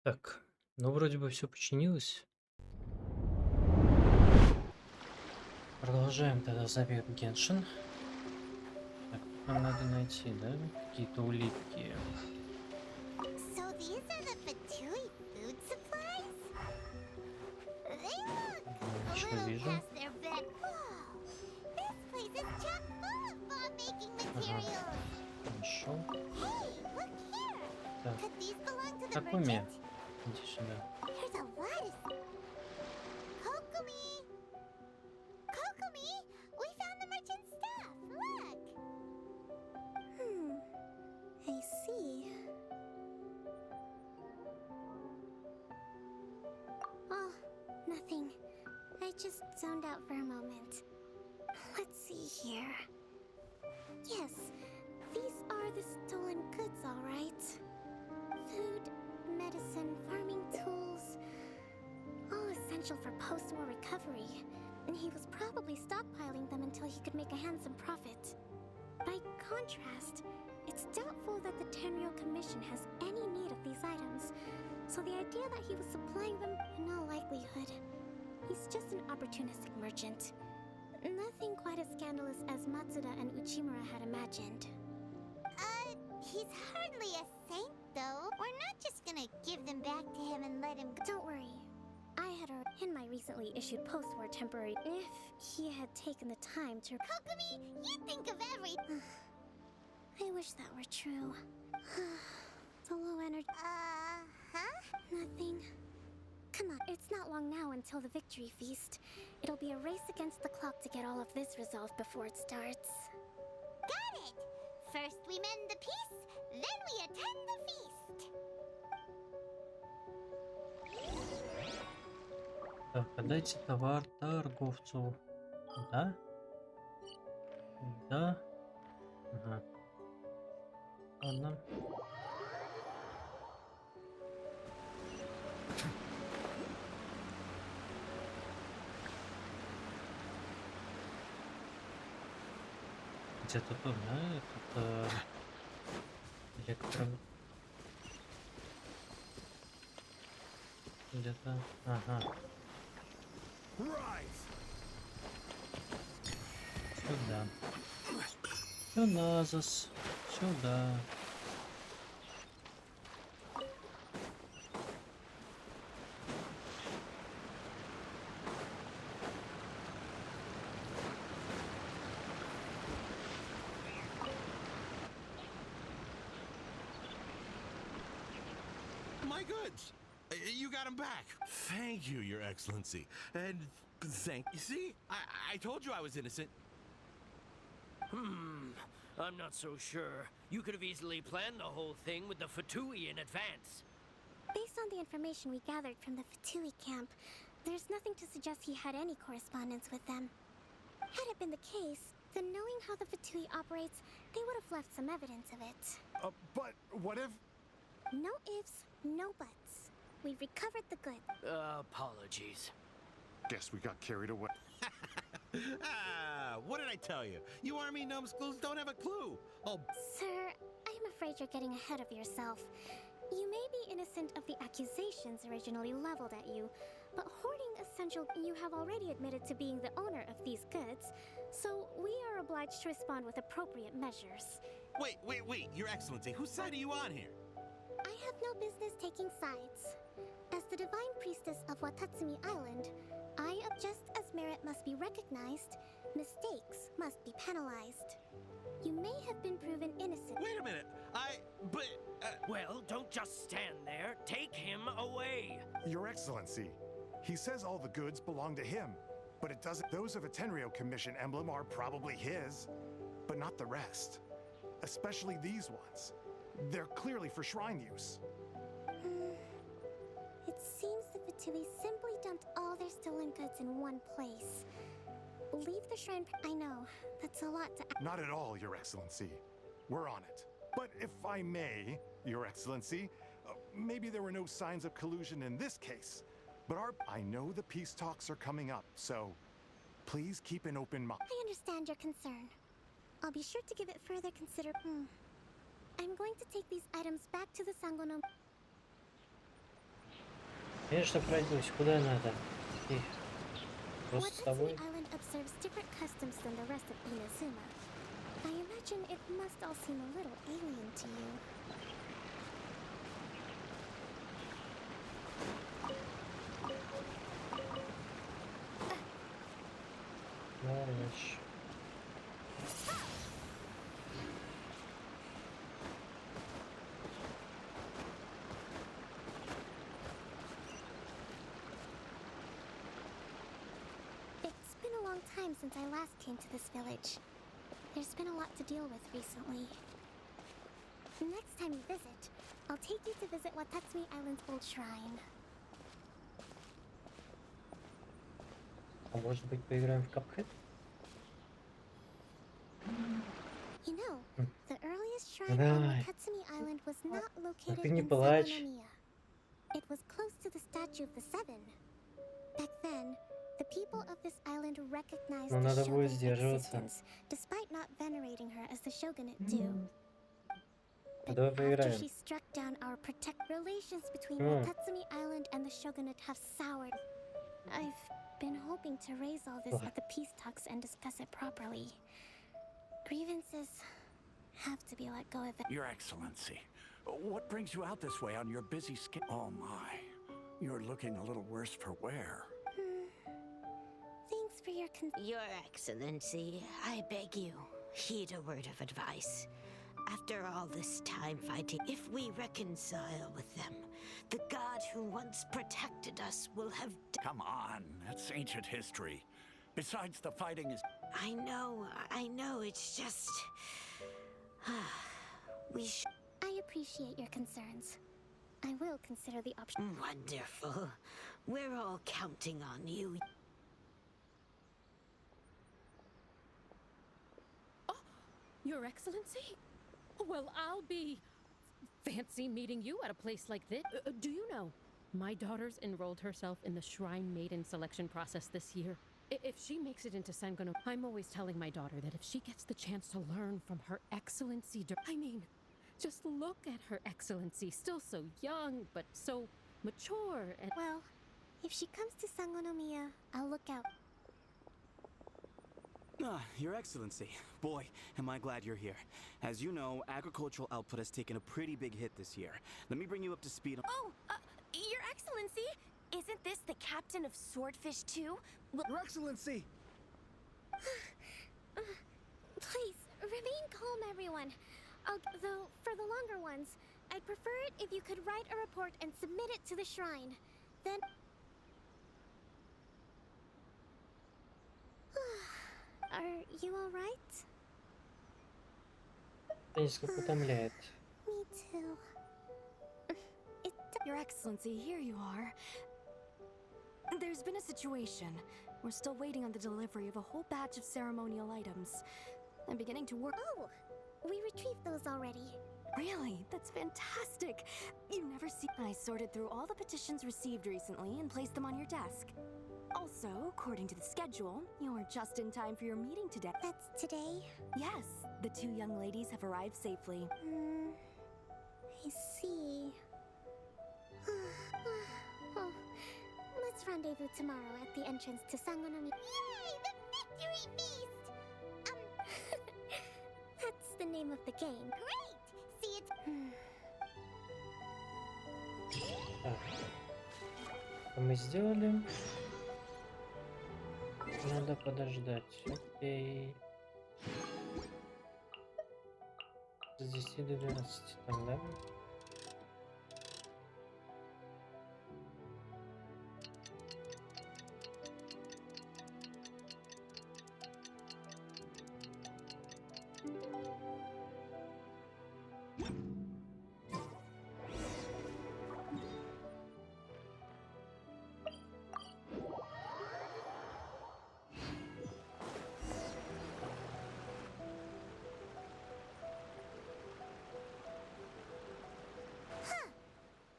Так, ну вроде бы все починилось. Продолжаем тогда забег в Геншин. Так, тут нам надо найти, да, какие-то улитки. So these are the Fatui food supplies? They look a Что little вижу? past their bed. Whoa! This place is chock full of bomb-making Ага, materials. нашел. Hey, look here. Так, Could these belong to the Такуми, merchant? иди сюда. There's a lot of... Kokomi! Kokomi! We found the merchant's stuff. Look! I see. Oh, nothing. I just zoned out for a moment. Let's see here. Yes, these are the stolen goods, all right. Food, medicine, farming tools, all essential for post-war recovery. And he was probably stockpiling them until he could make a handsome profit. By contrast, it's doubtful that the Tenryou Commission has any need of these items, so the idea that he was supplying them, in all likelihood, he's just an opportunistic merchant. Nothing quite as scandalous as Matsuda and Uchimura had imagined. He's hardly a saint, though. We're not just gonna give them back to him and let him go. Don't worry. I had in my recently issued post-war temporary if he had taken the time to... Kokomi, you think of everything. I wish that were true. The low energy... huh? Nothing. Come on, it's not long now until the victory feast. It'll be a race against the clock to get all of this resolved before it starts. Got it! First we mend the peace, then we attend the feast. Так, отдайте товар торговцу. Да? Да? Ага. Ладно. Где-то тут, да, этот электро... Где-то... Ага, сюда. Сюда, сюда. My goods! You got them back. Thank you, Your Excellency. And thank you. See? I told you I was innocent. I'm not so sure. You could have easily planned the whole thing with the Fatui in advance. Based on the information we gathered from the Fatui camp, there's nothing to suggest he had any correspondence with them. Had it been the case, then knowing how the Fatui operates, they would have left some evidence of it. But what if... No ifs, no buts. We've recovered the goods. Apologies. Guess we got carried away. What did I tell you? You army numbskulls don't have a clue. Oh, Sir, I'm afraid you're getting ahead of yourself. You may be innocent of the accusations originally leveled at you, but hoarding essential you have already admitted to being the owner of these goods, so we are obliged to respond with appropriate measures. wait, Your Excellency. Whose side are you on here? I have no business taking sides. As the divine priestess of Watatsumi Island, just as merit must be recognized, mistakes must be penalized. You may have been proven innocent. Wait a minute. Well, don't just stand there. Take him away. Your Excellency, he says all the goods belong to him, but it doesn't. Those of a Tenryou Commission emblem are probably his, but not the rest. Especially these ones. They're clearly for shrine use. It seems the Fatui simply dumped all their stolen goods in one place. Leave the shrine. I know, that's a lot to. Not at all, Your Excellency. We're on it. But if I may, Your Excellency, maybe there were no signs of collusion in this case. But I know the peace talks are coming up, so please keep an open mind. I understand your concern. I'll be sure to give it further I'm going to take these items back to the Sangono. Конечно, пройдусь. Куда надо? И просто с Watatsumi тобой? Island observes different customs than the rest of Inazuma. I imagine it must all seem a little alien to you. Дальше. It's been a long time since I last came to this village. There's been a lot to deal with recently. Next time you visit, I'll take you to visit Watatsumi Island's old shrine. А может быть, поиграем в Cuphead? You know, Hmm. the earliest shrine on Давай. Watatsumi Island was not located Ты не in плачь. Sangonomiya. It was close to the statue of the Seven. Back then, the people of this island recognized Но the надо будет shogun's сдерживаться. existence, despite not venerating her as the shogunate do. But Давай after поиграем. she struck down our relations between Hmm. Watatsumi Island and the shogunate have soured. I've been hoping to raise all this Ugh. at the peace talks and discuss it properly. Grievances have to be let go of. Your Excellency, what brings you out this way on your busy schedule? Oh my, you're looking a little worse for wear. Thanks for your Your Excellency, I beg you, heed a word of advice. After all this time fighting, if we reconcile with them, the god who once protected us will have... Come on, that's ancient history. Besides, the fighting is... I know, it's just... we should... I appreciate your concerns. I will consider the option. Wonderful. We're all counting on you. Your Excellency? Well, I'll be fancy meeting you at a place like this. Do you know, my daughter's enrolled herself in the Shrine Maiden selection process this year. If she makes it into Sangono, I'm always telling my daughter that if she gets the chance to learn from Her Excellency, I mean, just look at Her Excellency, still so young, but so mature and... Well, if she comes to Sangonomiya, I'll look out. Your Excellency. Boy, am I glad you're here. As you know, agricultural output has taken a pretty big hit this year. Let me bring you up to speed on... Oh, Your Excellency! Isn't this the captain of Swordfish too? Your Excellency! Please, remain calm, everyone. Though, for the longer ones, I'd prefer it if you could write a report and submit it to the shrine. Then... Are you alright? Несколько утомляет. Me too. Your Excellency, here you are. There's been a situation. We're still waiting on the delivery of a whole batch of ceremonial items. I'm beginning to work. Oh! We retrieved those already. Really? That's fantastic! You never see. I sorted through all the petitions received recently and placed them on your desk. Also, according to the schedule, you're just in time for your meeting today. That's today? Yes, the two young ladies have arrived safely. I see. Oh, let's rendezvous tomorrow at the entrance to Sangonomiya. Yay! The victory feast! That's the name of the game. Great! See it. Так. Это мы сделали. Надо подождать. Окей. С 10 до 12 там, да?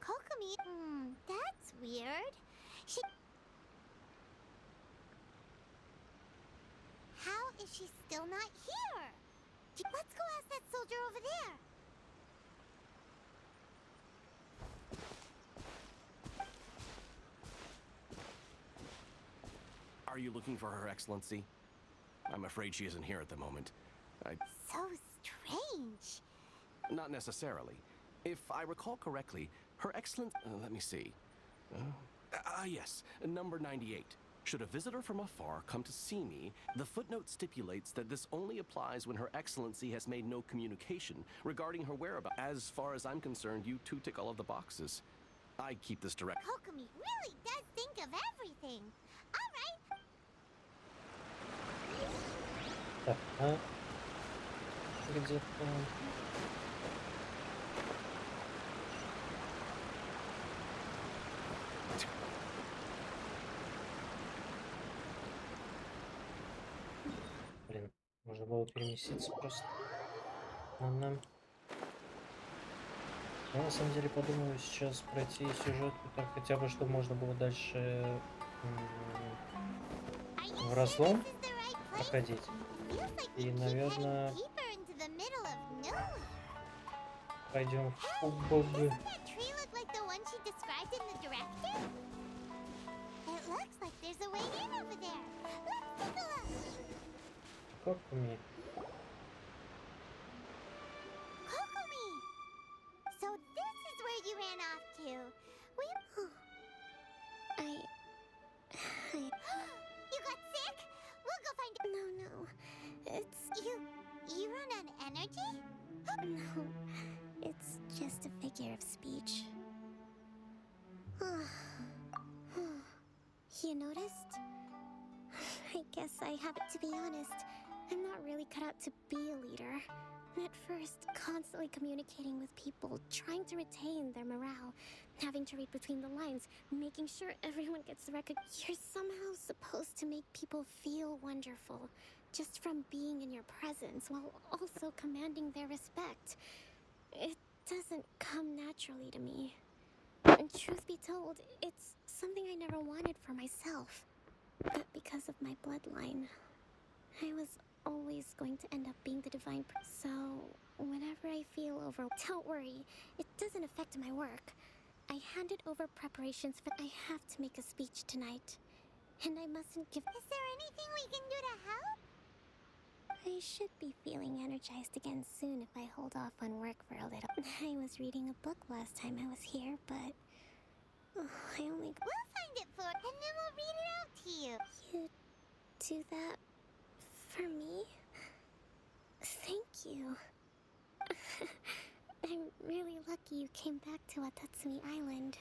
Kokomi? That's weird. How is she still not here? Let's go ask that soldier over there. you looking for Her Excellency? I'm afraid she isn't here at the moment. So strange. Not necessarily. If I recall correctly, Her Excellency... let me see. Yes, number 98. Should a visitor from afar come to see me, the footnote stipulates that this only applies when Her Excellency has made no communication regarding her whereabouts. As far as I'm concerned, you two tick all of the boxes. I keep this direct... Kokomi really does think of everything. All right. Так, а где-то... Блин, можно было переместиться просто. Ладно. Я на самом деле подумаю сейчас пройти сюжетку так хотя бы, чтобы можно было дальше в разлом проходить. И, наверное, пойдем в кубок. Kokomi. Kokomi! So this is where you ran off to. You got sick? We'll go find... No. It's... You run on energy? No. It's just a figure of speech. You noticed? I guess I have to be honest. I'm not really cut out to be a leader. At first, constantly communicating with people, trying to retain their morale, having to read between the lines, making sure everyone gets the record. You're somehow supposed to make people feel wonderful, just from being in your presence, while also commanding their respect. It doesn't come naturally to me. And truth be told, it's something I never wanted for myself. But because of my bloodline, I was always going to end up being the divine. So, whenever I feel don't worry, it doesn't affect my work. I handed over preparations for... I have to make a speech tonight. And I mustn't give... Is there anything we can do to help? I should be feeling energized again soon if I hold off on work for a little. I was reading a book last time I was here, but... I only... We'll find it for... and then we'll read it out to you. You do that for me? Thank you. I'm really lucky you came back to Watatsumi Island.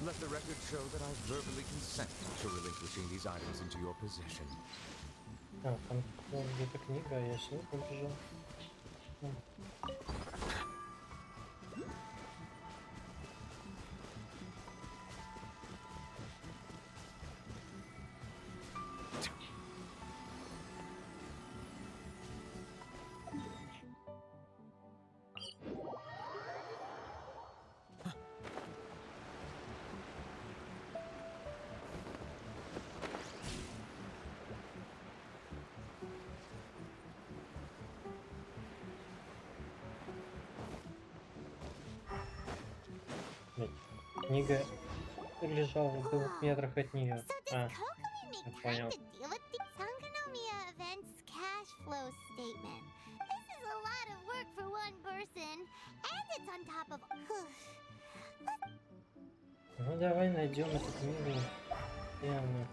Let the record show that I verbally consent to relinquishing these items into your possession. А, там где-то книга, я с ней побежал. Книга лежала в 2 метрах от нее. А, я понял. Sankonomiya Events Cash Flow Statement. This is a lot of work for one person, and it's on top of... Ну давай найдем эту книгу. Где она?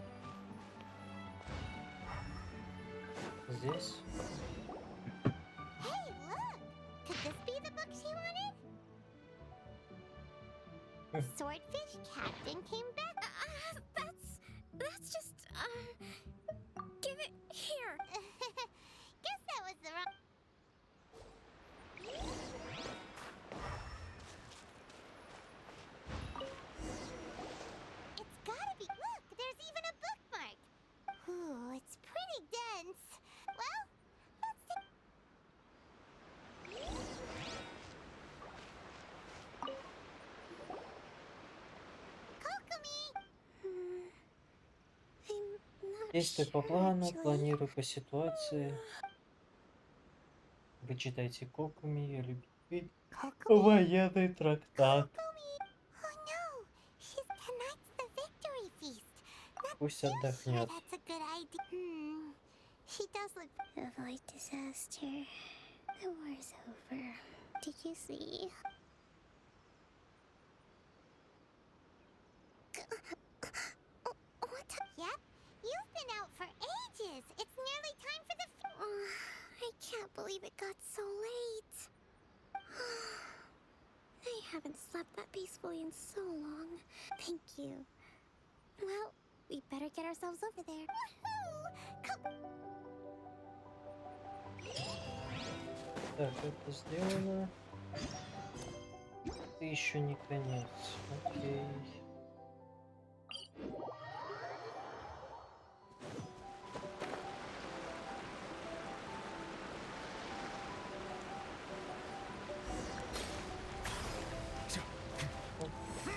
Здесь. Hey, look! Could this be the book she wanted? Swordfish Captain came back. That's just, give it here. Guess that was the wrong... It's gotta be... Look, there's even a bookmark. Ooh, it's pretty dense. Well, let's take... Kokomi! Действуй по плану, планируй по ситуации. Вы читайте Кокуми, ее любимый военный трактат. Oh no! Tonight's the victory feast. Пусть Sure, отдохнет. that's a good idea. She does look. Avoid disaster. The war's over. Did you see? What? Yep. You've been out for ages. It's nearly time for the. I can't believe it got so late. I haven't slept that peacefully in so long. Thank you. Well, we better get ourselves over there. Так, это сделано. Это еще не конец. Окей.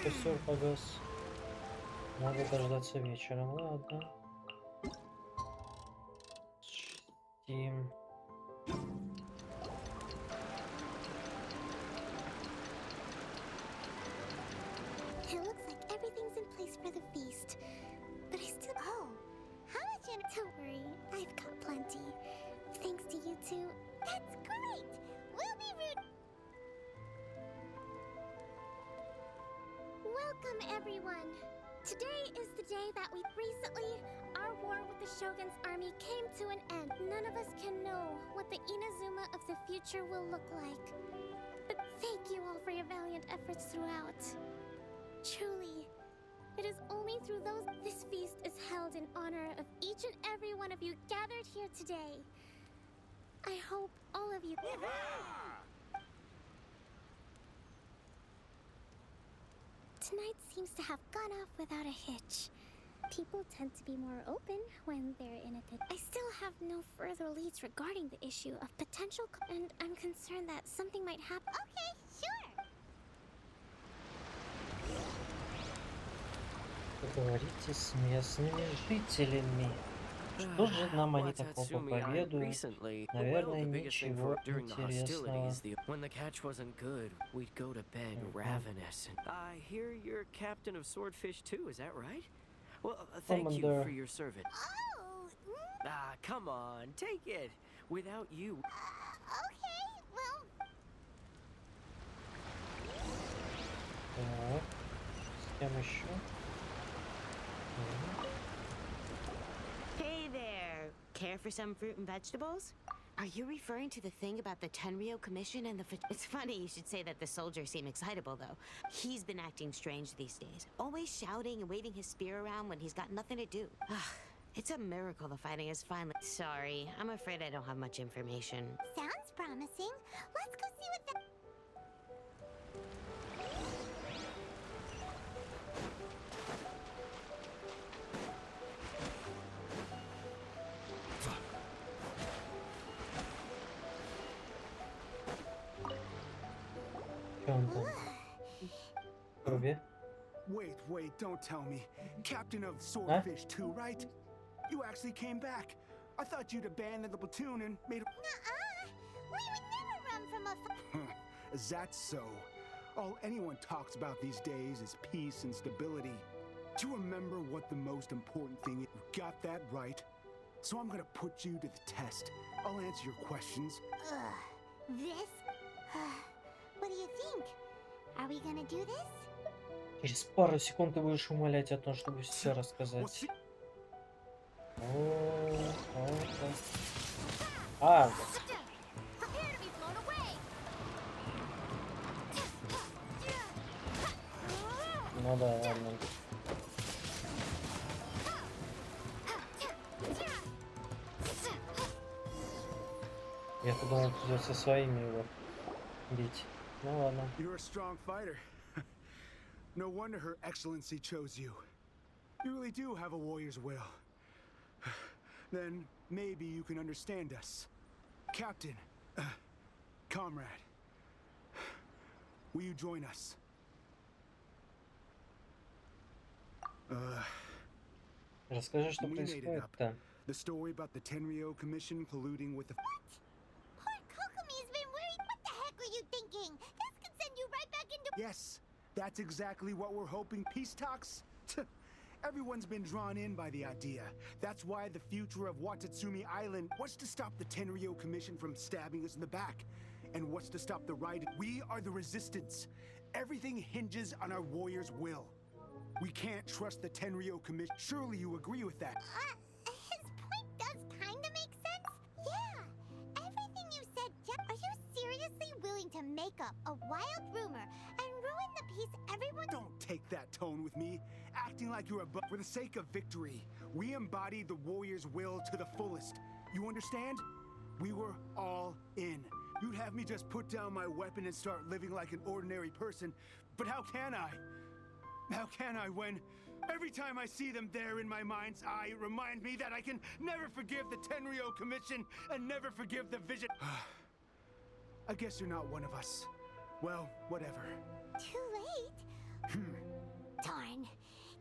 Костер погас. Надо дождаться вечером. Ладно. Steam. It looks like everything's in place for the feast. But I still. Oh! How much in. Don't worry, I've got plenty. Thanks to you two. That's great! We'll be rude. Welcome, everyone. Today is the day that we. Recently, our war with the Shogun's army came to an end. None of us can know what the Inazuma of the future will look like. But thank you all for your valiant efforts throughout. Truly, it is only through those. This feast is held in honor of each and every one of you gathered here today. I hope all of you. Tonight seems to have gone off without a hitch. People tend to be more open when they're in a pit. I still have no further leads regarding the issue of potential, and I'm concerned that something might happen. Okay, sure. Поговорите с местными жителями. Что же нам они такого проповедуют? Наверное, ничего интересного. When the catch wasn't good, we'd go to bed ravenous. I hear you're captain of Swordfish too, is that right? Well, thank you for your service. Oh! Ah, come on, take it. Without you... Okay, well... Так, с кем еще? Hey there! Care for some fruit and vegetables? Are you referring to the thing about the Tenryo Commission and the... It's funny you should say that the soldiers seem excitable, though. He's been acting strange these days. Always shouting and waving his spear around when he's got nothing to do. It's a miracle the fighting is finally... Sorry, I'm afraid I don't have much information. Sounds promising. Let's go see what the... Wait, don't tell me. Captain of Swordfish too, right? You actually came back. I thought you'd abandoned the platoon and made a... Nuh-uh! We would never run from a... Is that so? All anyone talks about these days is peace and stability. Do you remember what the most important thing is? You got that right. So I'm gonna put you to the test. I'll answer your questions. This? What do you think? Are we gonna do this? Через пару секунд ты будешь умолять о том, чтобы все рассказать. А! Ну да, ладно. Я-то думал, придется своими его бить. Ну ладно. You're a strong fighter. No wonder Her Excellency chose you. You really do have a warrior's will. Then maybe you can understand us. Captain, comrade, will you join us? Расскажи, что We made it up. происходит-то. The story about the Tenryo Commission colluding with the... Poor Kokomi's been worried. What the heck were you thinking? This could send you right back into... Yes, that's exactly what we're hoping. Peace talks? Everyone's been drawn in by the idea. That's why the future of Watatsumi Island... What's to stop the Tenryo Commission from stabbing us in the back? And what's to stop the right? We are the resistance. Everything hinges on our warriors' will. We can't trust the Tenryo Commission. Surely you agree with that. His point does kinda make sense. Yeah, everything you said, Jeff. Are you seriously willing to make up a wild rumor and ruin the peace everyone... Don't take that tone with me, acting like you're above. For the sake of victory, we embody the warrior's will to the fullest. You understand? We were all in. You'd have me just put down my weapon and start living like an ordinary person, but how can I? How can I when every time I see them there in my mind's eye, it reminds me that I can never forgive the Tenryo Commission and never forgive the vision. I guess you're not one of us. Well, whatever. Too late? Darn.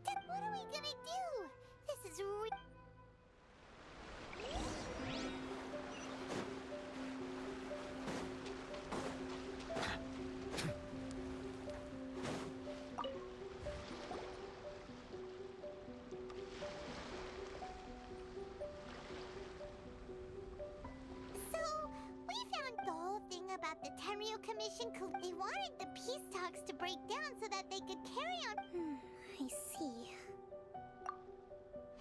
Then what are we gonna do? This is about the Tenryo Commission. They wanted the peace talks to break down so that they could carry on. I see.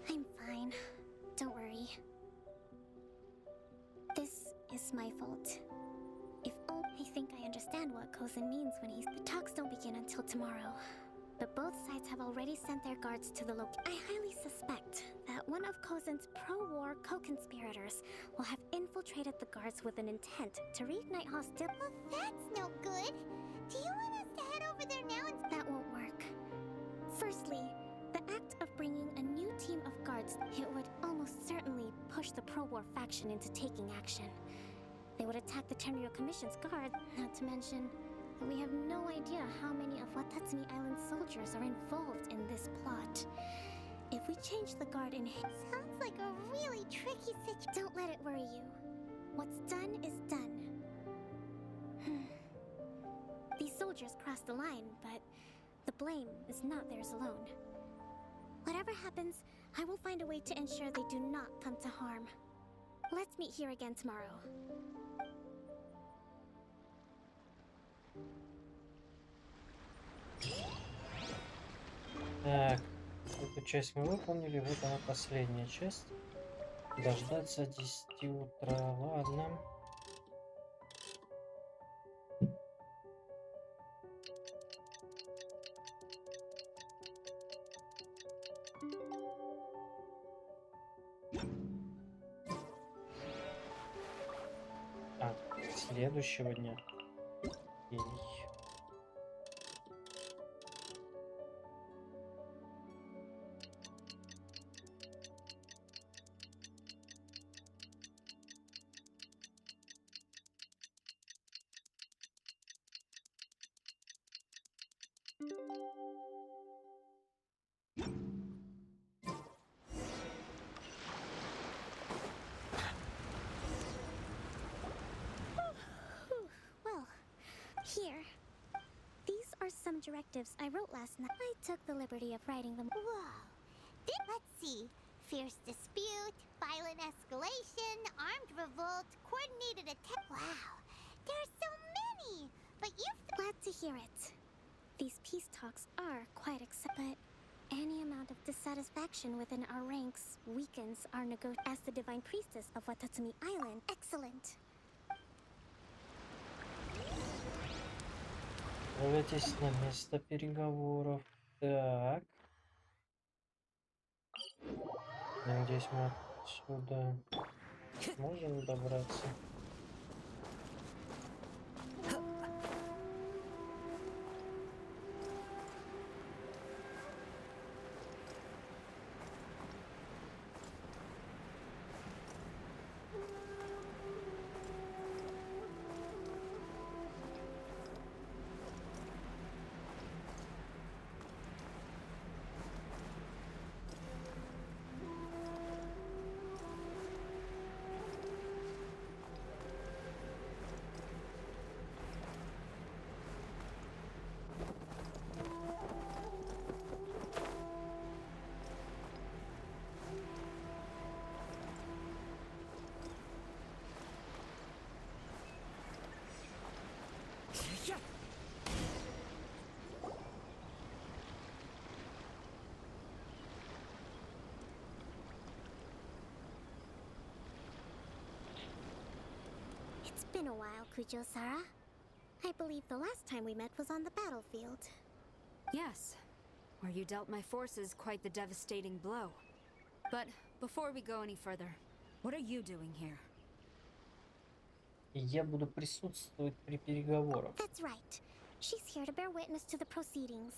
I'm fine. Don't worry. This is my fault. If only I think I understand what Kozin means when he's... The talks don't begin until tomorrow. But both sides have already sent their guards to the location. I highly suspect that one of Kozin's pro-war co-conspirators will have infiltrated the guards with an intent to reignite hostility. Well, that's no good. Do you want us to head over there now and... That won't work. Firstly, the act of bringing a new team of guards, it would almost certainly push the pro-war faction into taking action. They would attack the Tenryo Commission's guard, not to mention... We have no idea how many of Watatsumi Island soldiers are involved in this plot. If we change the guard in... Sounds like a really tricky situation. Don't let it worry you. What's done is done. These soldiers crossed the line, but the blame is not theirs alone. Whatever happens, I will find a way to ensure they do not come to harm. Let's meet here again tomorrow. Так, эту часть мы выполнили, вот она последняя часть. Дождаться 10 утра, ладно. А, следующего дня. Окей. Well, here. These are some directives I wrote last night. I took the liberty of writing them. Whoa. Let's see. Fierce dispute, violent escalation, armed revolt, coordinated attack. Wow. There are so many. But you've... Glad to hear it. These peace talks are quite but any amount of dissatisfaction within our ranks weakens our as the divine priestess of Watatsumi Island. Excellent. Отправляйтесь на место переговоров. Так. Надеюсь, мы отсюда сможем добраться. been a while, Kujo-Sara. I believe the last time we met was on the battlefield. Yes, where you dealt my forces quite the devastating blow. But before we go any further, what are you doing here? Я буду присутствовать при переговорах. That's right. She's here to bear witness to the proceedings.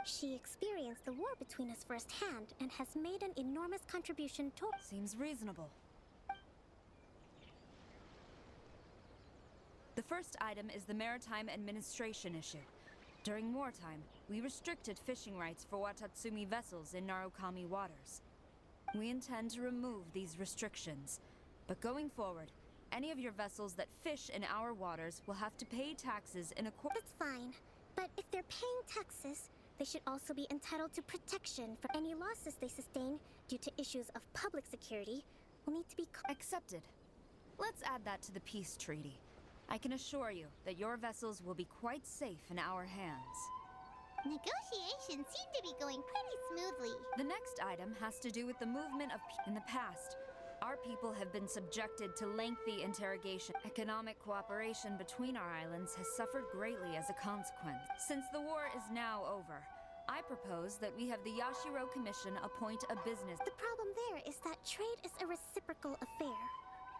She experienced the war between us firsthand and has made an enormous contribution to... Seems reasonable. The first item is the maritime administration issue. During wartime, we restricted fishing rights for Watatsumi vessels in Narukami waters. We intend to remove these restrictions, but going forward, any of your vessels that fish in our waters will have to pay taxes in That's fine, but if they're paying taxes, they should also be entitled to protection for any losses they sustain due to issues of public security will need to be... Accepted. Let's add that to the peace treaty. I can assure you that your vessels will be quite safe in our hands. Negotiations seem to be going pretty smoothly. The next item has to do with the movement of in the past. Our people have been subjected to lengthy interrogation. Economic cooperation between our islands has suffered greatly as a consequence. Since the war is now over, I propose that we have the Yashiro Commission appoint a business. The problem there is that trade is a reciprocal affair.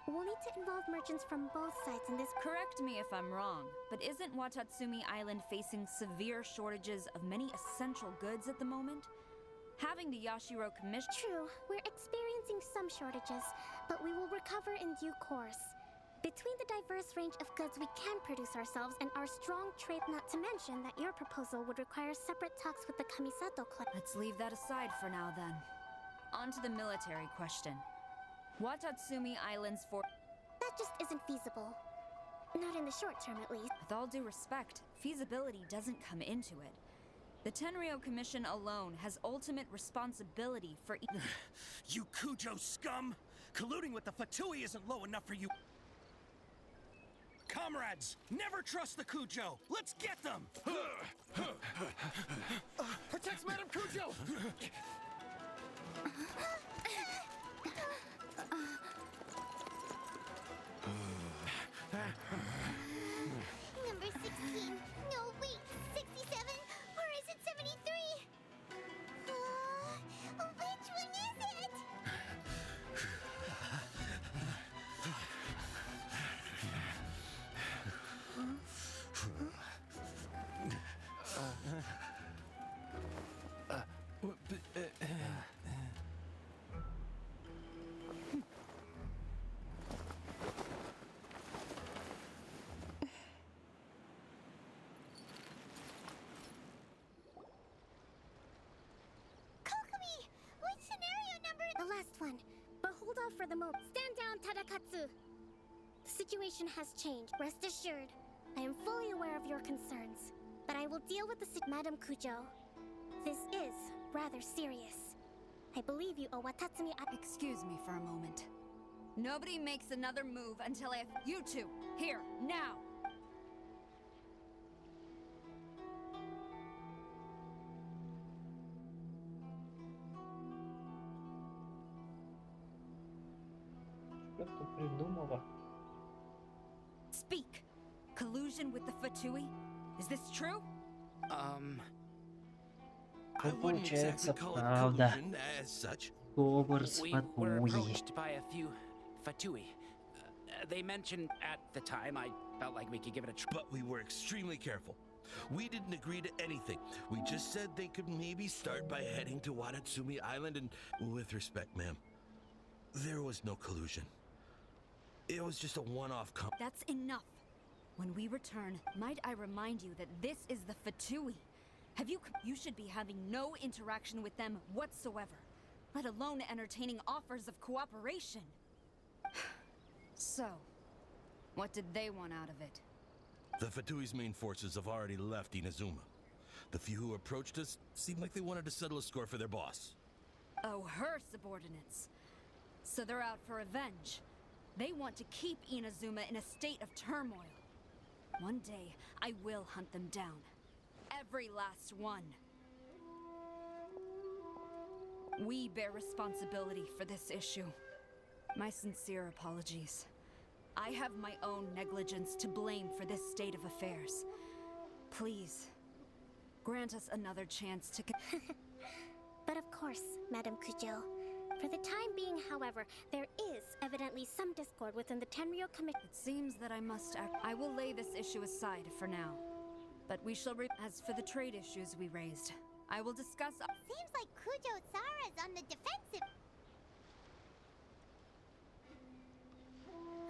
We'll need to involve merchants from both sides in this. Correct me if I'm wrong, but isn't Watatsumi Island facing severe shortages of many essential goods at the moment? Having the Yashiro Commission... True, we're experiencing some shortages, but we will recover in due course. Between the diverse range of goods we can produce ourselves and our strong trade, not to mention that your proposal would require separate talks with the Kamisato Club. Let's leave that aside for now then. On to the military question. Watatsumi Island's for... That just isn't feasible. Not in the short term, at least. With all due respect, feasibility doesn't come into it. The Tenryo Commission alone has ultimate responsibility for... You Kujo scum! Colluding with the Fatui isn't low enough for you. Comrades, never trust the Kujo! Let's get them! Protect Madame Kujo! Number 16. No, wait. 67? Or is it 73? Which one is it? The last one. But hold off for the moment. Stand down, Tadakatsu! The situation has changed. Rest assured, I am fully aware of your concerns. But I will deal with the Madam Kujo. This is rather serious. I believe you owe Watatsumi... Excuse me for a moment. Nobody makes another move until I have... You two! Here! Now! Что ты придумала? Speak! Collusion with the Fatui? Is this true? I wouldn't exactly call it collusion as such. We were approached by a few Fatui. They mentioned at the time I felt like we could give it a try. But we were extremely careful. We didn't agree to anything. We just said they could maybe start by heading to Watatsumi Island and, with respect, ma'am, there was no collusion. It was just a one-off That's enough. When we return, might I remind you that this is the Fatui? You should be having no interaction with them whatsoever, let alone entertaining offers of cooperation. So, what did they want out of it? The Fatui's main forces have already left Inazuma. The few who approached us seemed like they wanted to settle a score for their boss. Oh, her subordinates. So they're out for revenge. They want to keep Inazuma in a state of turmoil. One day, I will hunt them down. Every last one. We bear responsibility for this issue. My sincere apologies. I have my own negligence to blame for this state of affairs. Please, grant us another chance to... But of course, Madame Kujo. For the time being, however, there is evidently some discord within the Tenryo Commission. It seems that I must act. I will lay this issue aside for now. But we shall as for the trade issues we raised, I will discuss... Seems like Kujo-Sara's on the defensive.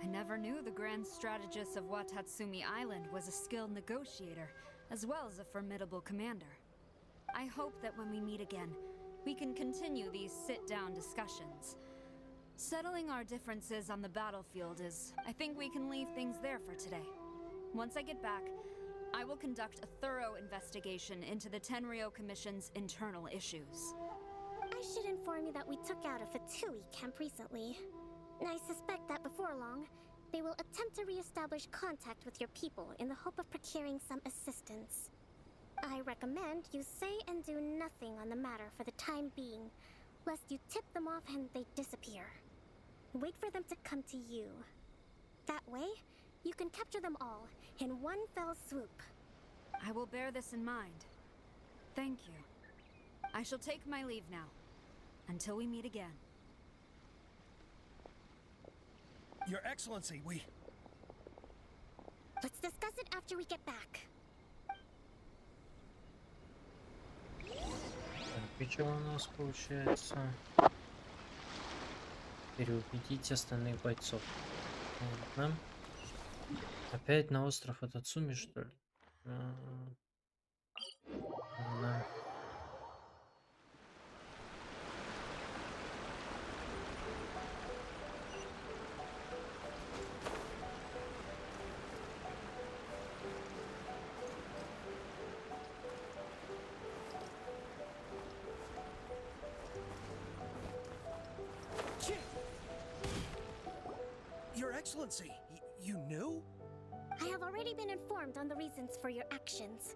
I never knew the grand strategist of Watatsumi Island was a skilled negotiator, as well as a formidable commander. I hope that when we meet again, we can continue these sit-down discussions. Settling our differences on the battlefield is... I think we can leave things there for today. Once I get back, I will conduct a thorough investigation into the Tenryo Commission's internal issues. I should inform you that we took out a Fatui camp recently. I suspect that before long, they will attempt to re-establish contact with your people in the hope of procuring some assistance. I recommend you say and do nothing on the matter for the time being, lest you tip them off and they disappear. Wait for them to come to you. That way, you can capture them all in one fell swoop. I will bear this in mind. Thank you. I shall take my leave now. Until we meet again. Your Excellency, we... Let's discuss it after we get back. Что у нас получается? Переубедить остальных бойцов. Ладно. Опять на остров Атацуми, что ли? Ладно. Your Excellency, you knew? I have already been informed on the reasons for your actions.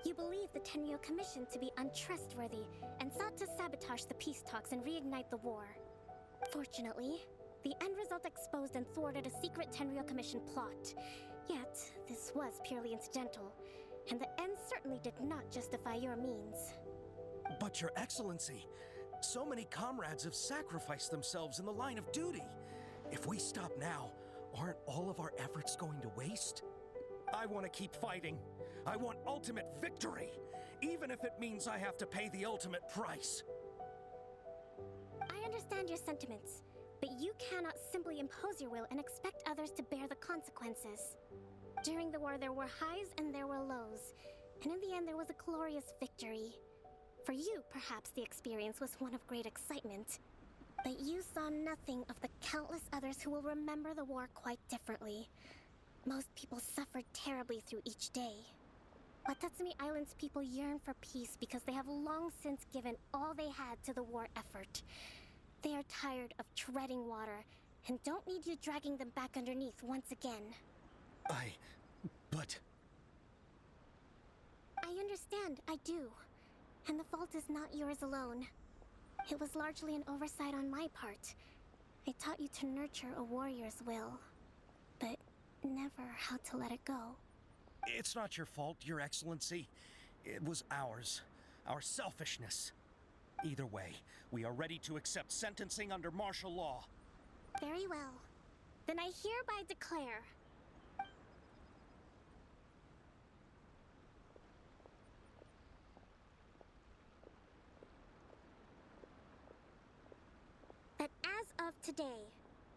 You believe the Tenryo Commission to be untrustworthy and sought to sabotage the peace talks and reignite the war. Fortunately, the end result exposed and thwarted a secret Tenryo Commission plot. Yet, this was purely incidental, and the end certainly did not justify your means. But Your Excellency, so many comrades have sacrificed themselves in the line of duty. If we stop now, aren't all of our efforts going to waste? I want to keep fighting. I want ultimate victory, even if it means I have to pay the ultimate price. I understand your sentiments, but you cannot simply impose your will and expect others to bear the consequences. During the war, there were highs and there were lows, and in the end, there was a glorious victory. For you, perhaps the experience was one of great excitement. But you saw nothing of the countless others who will remember the war quite differently. Most people suffered terribly through each day. Watatsumi Island's people yearn for peace because they have long since given all they had to the war effort. They are tired of treading water and don't need you dragging them back underneath once again. But... I understand, I do. And the fault is not yours alone. It was largely an oversight on my part. I taught you to nurture a warrior's will, but never how to let it go. It's not your fault, Your Excellency. It was ours. Our selfishness. Either way, we are ready to accept sentencing under martial law. Very well. Then I hereby declare... that as of today,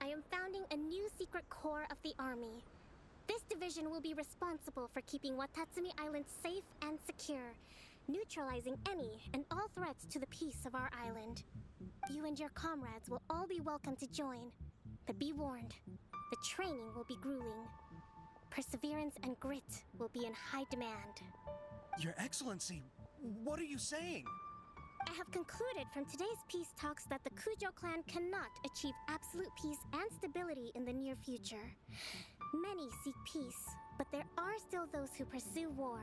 I am founding a new secret corps of the army. This division will be responsible for keeping Watatsumi Island safe and secure, neutralizing any and all threats to the peace of our island. You and your comrades will all be welcome to join, but be warned, the training will be grueling. Perseverance and grit will be in high demand. Your Excellency, what are you saying? I have concluded from today's peace talks that the Kujo clan cannot achieve absolute peace and stability in the near future. Many seek peace, but there are still those who pursue war.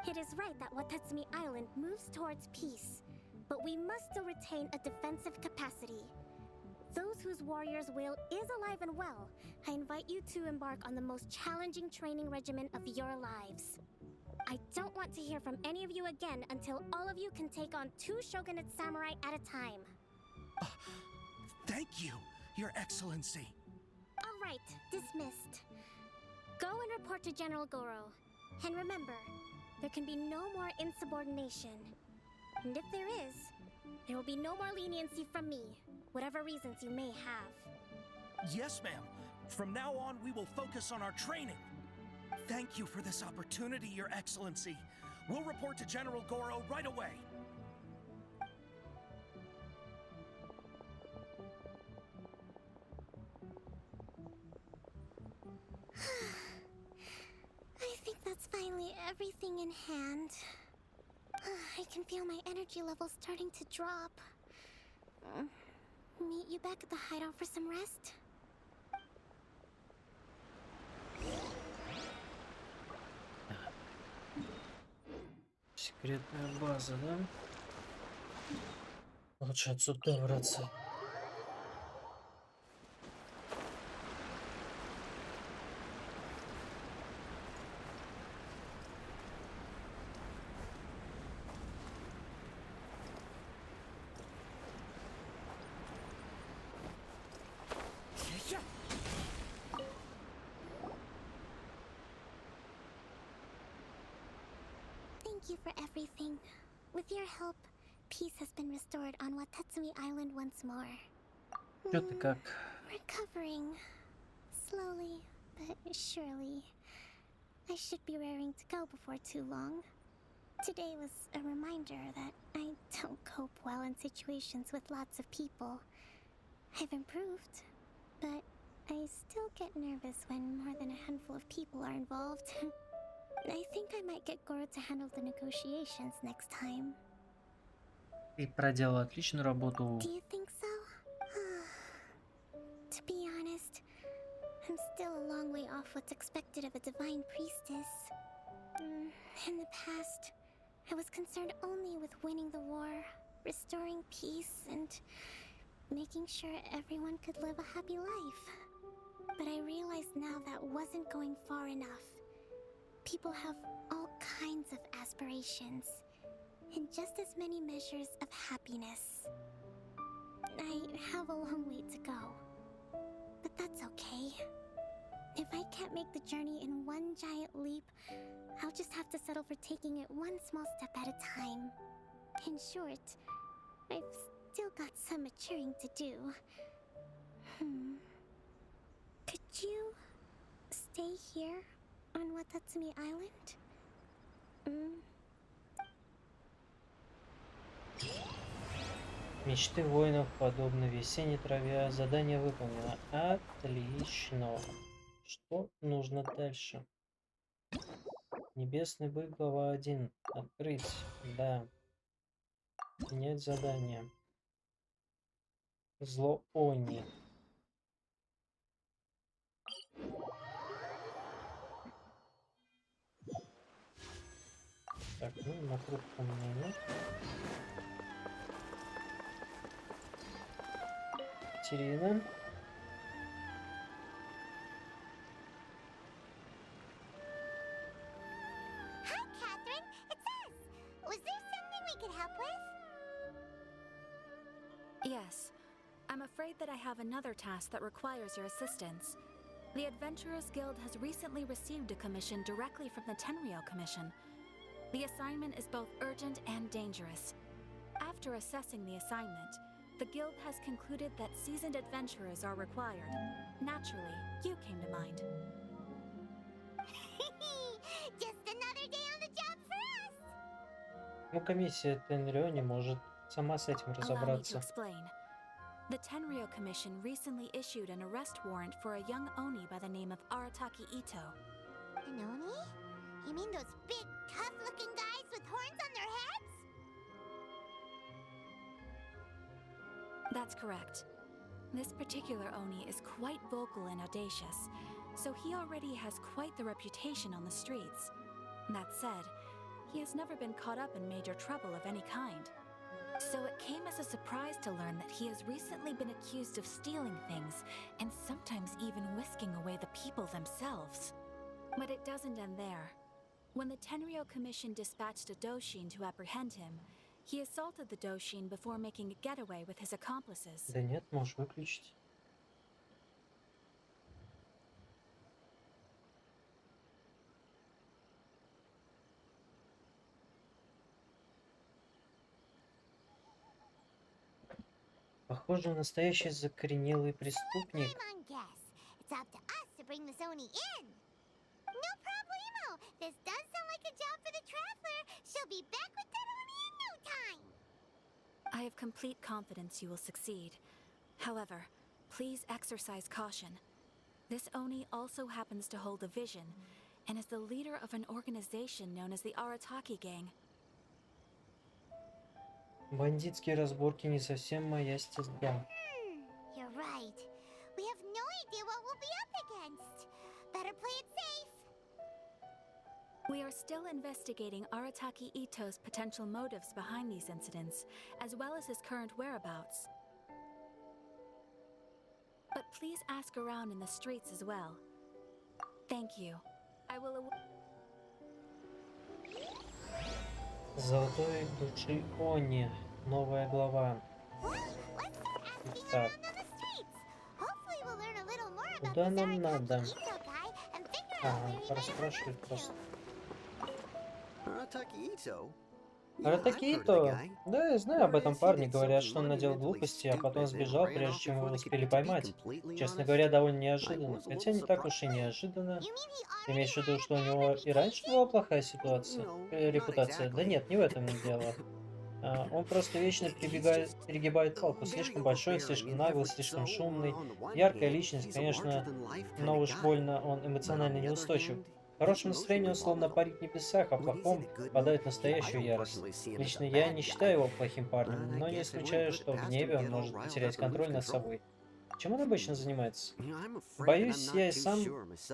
It is right that Watatsumi Island moves towards peace, but we must still retain a defensive capacity. those whose warrior's will is alive and well, I invite you to embark on the most challenging training regimen of your lives. I don't want to hear from any of you again until all of you can take on 2 shogunate samurai at a time. Thank you, Your Excellency. All right, dismissed. Go and report to General Goro. And remember, there can be no more insubordination. And if there is, there will be no more leniency from me, whatever reasons you may have. Yes, ma'am. From now on, we will focus on our training. Thank you for this opportunity, Your Excellency. We'll report to General Goro right away. I think that's finally everything in hand. I can feel my energy levels starting to drop. Meet you back at the hideout for some rest? Секретная база, да? Лучше отсюда добраться. Thank you for everything. With your help, peace has been restored on Watatsumi Island once more. Чё ты как? Recovering. Slowly, but surely. I should be raring to go before too long. Today was a reminder that I don't cope well in situations with lots of people. I've improved, but I still get nervous when more than a handful of people are involved. I think I might get Goro to handle the negotiations next time. Ты проделал отличную работу. Do you think so? To be honest, I'm still a long way off what's expected of a divine priestess. In the past, I was concerned only with winning the war, restoring peace, and making sure everyone could live a happy life. But I realized now that wasn't going far enough. People have all kinds of aspirations, and just as many measures of happiness. I have a long way to go, but that's okay. If I can't make the journey in one giant leap, I'll just have to settle for taking it one small step at a time. In short, I've still got some maturing to do. Could you stay here on Watatsumi Island? Мечты воинов подобны весенней траве. Задание выполнено. Отлично. Что нужно дальше? Небесный бык, глава 1. Открыть. Да. Принять задание. Зло Они. Так, ну на круг у меня нет. Катерина. Hi, Catherine. It's us. Was there something we could help with? Yes. I'm afraid that I have another task that requires your assistance. The Adventurers Guild has recently received a commission directly from the Tenryou Commission. The assignment is both urgent and dangerous. After assessing the assignment, the Guild has concluded that seasoned adventurers are required. Naturally, you came to mind. Just another day on the job for us. Ну, комиссия Тенрё не может сама с этим Allow me to разобраться. explain. The Tenryou Commission recently issued an arrest warrant for a young Oni by the name of Arataki Ito. An Oni? You mean those big, tough-looking guys with horns on their heads? That's correct. This particular Oni is quite vocal and audacious, so he already has quite the reputation on the streets. That said, he has never been caught up in major trouble of any kind. So it came as a surprise to learn that he has recently been accused of stealing things, and sometimes even whisking away the people themselves. But it doesn't end there. When the Tenryo Commission dispatched a Doshin to apprehend him, he assaulted the Doshin before making a getaway with his accomplices. Да нет, можешь выключить. Похоже, настоящий закоренелый преступник. Come on, guess. It's up to us to bring this Oni in. No problemo. This does sound like a job for the Traveler. She'll be back with that Oni in no time. I have complete confidence you will succeed. However, please exercise caution. This Oni also happens to hold a vision, and is the leader of an organization known as the Arataki Gang. Бандитские разборки не совсем моя стезя. You're right. We have no idea what we'll be up against. Better play it safe. We are still investigating Arataki Ito's potential motives behind these incidents, as well as his current whereabouts. But please ask around in the streets as well. Thank you. I will... Золотой души Они. Новая глава. Так. Куда нам надо? Ага, расспрашивать просто. Аратаки Ито? Да, я знаю об этом парне. Говорят, что он наделал глупости, а потом сбежал, прежде чем его успели поймать. Честно говоря, довольно неожиданно. Хотя не так уж и неожиданно. Ты имеешь в виду, что у него и раньше была плохая ситуация? Репутация? Да нет, не в этом дело. Он просто вечно перегибает палку. Слишком большой, слишком наглый, слишком шумный. Яркая личность, конечно, но уж больно он эмоционально неустойчив. В хорошем настроении он словно парит в небесах, а в плохом впадает в настоящую ярость. Лично я не считаю его плохим парнем, но не исключаю, что в гневе он может потерять контроль над собой. Чем он обычно занимается? Боюсь, я и сам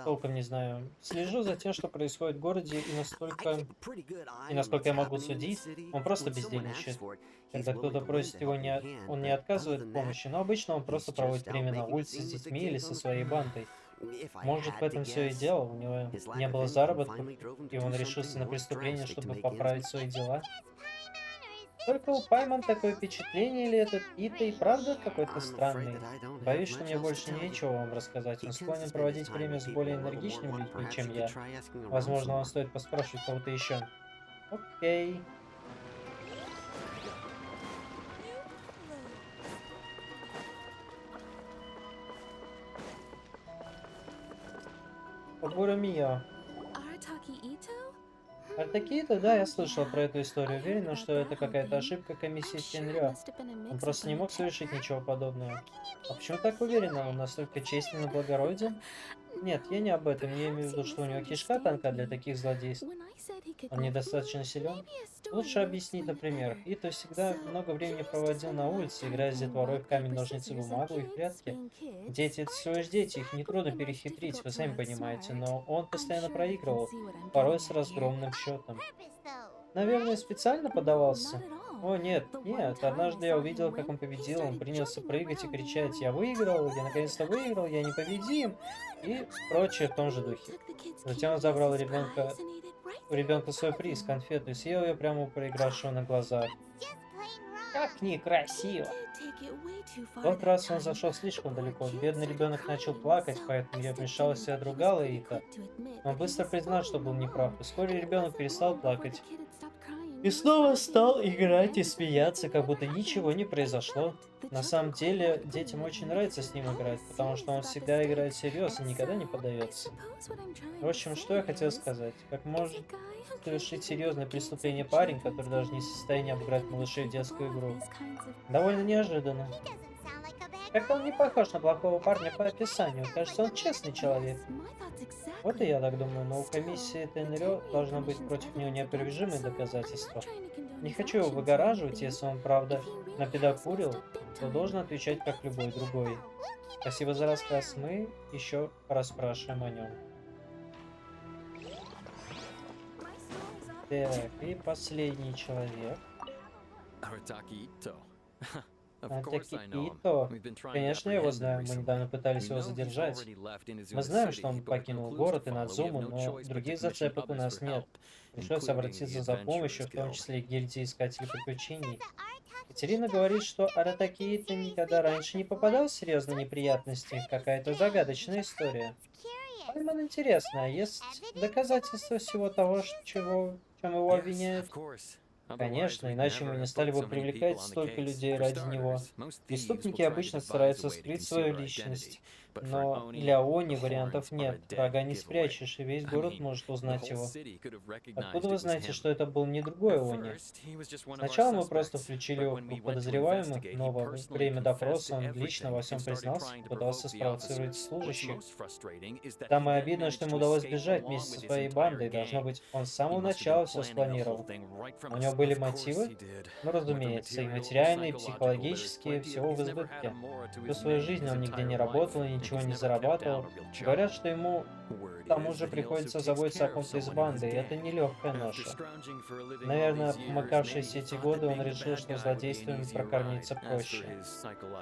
толком не знаю. Слежу за тем, что происходит в городе, и насколько я могу судить, он просто бездельничает. Когда кто-то просит его, он не отказывает в помощи, но обычно он просто проводит время на улице с детьми или со своей бандой. Может, в этом все и дело, у него не было заработка, и он решился на преступление, чтобы поправить свои дела. Только у Пайман такое впечатление, или этот Ита и правда какой-то странный? Боюсь, что мне больше нечего вам рассказать. Он склонен проводить время с более энергичными людьми, чем я. Возможно, вам стоит поспрашивать кого-то еще. Окей. Мия. Аратаки Ито? Да, я слышал про эту историю. Уверена, что это какая-то ошибка комиссии Тенрё. Он просто не мог совершить ничего подобного. А почему так уверена? Он настолько честен и благороден? Нет, я не об этом. Я имею в виду, что у него кишка тонка для таких злодейств. Он недостаточно силен? Лучше объяснить, например. Ито всегда много времени проводил на улице, играя с детворой в камень, ножницы, бумагу и в прятки. Дети — это всего лишь дети, их нетрудно перехитрить, вы сами понимаете, но он постоянно проигрывал, порой с разгромным счетом. Наверное, специально подавался? О, нет, нет, однажды я увидел, как он победил, он принялся прыгать и кричать: «Я выиграл, я наконец-то выиграл, я непобедим!» и прочее в том же духе. Затем он забрал у ребенка свой приз, конфету, и съел ее прямо у проигравшего на глазах. Как некрасиво! В тот раз он зашел слишком далеко. Бедный ребенок начал плакать, поэтому я вмешалась и отругала Ито. Он быстро признал, что был неправ, и вскоре ребенок перестал плакать. И снова стал играть и смеяться, как будто ничего не произошло. На самом деле, детям очень нравится с ним играть, потому что он всегда играет всерьез и никогда не поддается. В общем, что я хотел сказать. Как может совершить серьезное преступление парень, который даже не в состоянии обыграть малышей в детскую игру? Довольно неожиданно. Как-то он не похож на плохого парня по описанию. Кажется, он честный человек. Вот и я так думаю, но у комиссии Тенрё должно быть против него неопровержимые доказательства. Не хочу его выгораживать, если он, правда, напедокурил, то должен отвечать как любой другой. Спасибо за рассказ, мы еще расспрашиваем о нем. Так, и последний человек. Ито. Конечно, я его знаю. Мы недавно пытались его задержать. Мы знаем, что он покинул город и Надзуму, но других зацепок у нас нет. Пришлось обратиться за помощью, в том числе и к гильдии искателей приключений. Катерина говорит, что Аратакиито никогда раньше не попадал в серьезные неприятности. Какая-то загадочная история. Пальман интересно, а есть доказательства всего того, в чем его обвиняют? Конечно, иначе мы не стали бы привлекать столько людей ради него. Преступники обычно стараются скрыть свою личность, но для Они вариантов нет. Врага не спрячешь, и весь город может узнать его. Откуда вы знаете, что это был не другой Они? Сначала мы просто включили его в подозреваемых, но во время допроса он лично во всем признался и пытался спровоцировать служащих. Самое обидное, что ему удалось бежать вместе со своей бандой. Должно быть, он с самого начала все спланировал. У него были мотивы? Ну, разумеется, и материальные, и психологические, всего в избытке. Всю свою жизнь он нигде не работал и ничего не зарабатывал. Говорят, что ему к тому же приходится заботиться о ком-то из банды, и это нелегкая ноша. Наверное, помыкавшись эти годы, он решил, что злодействами прокормиться проще.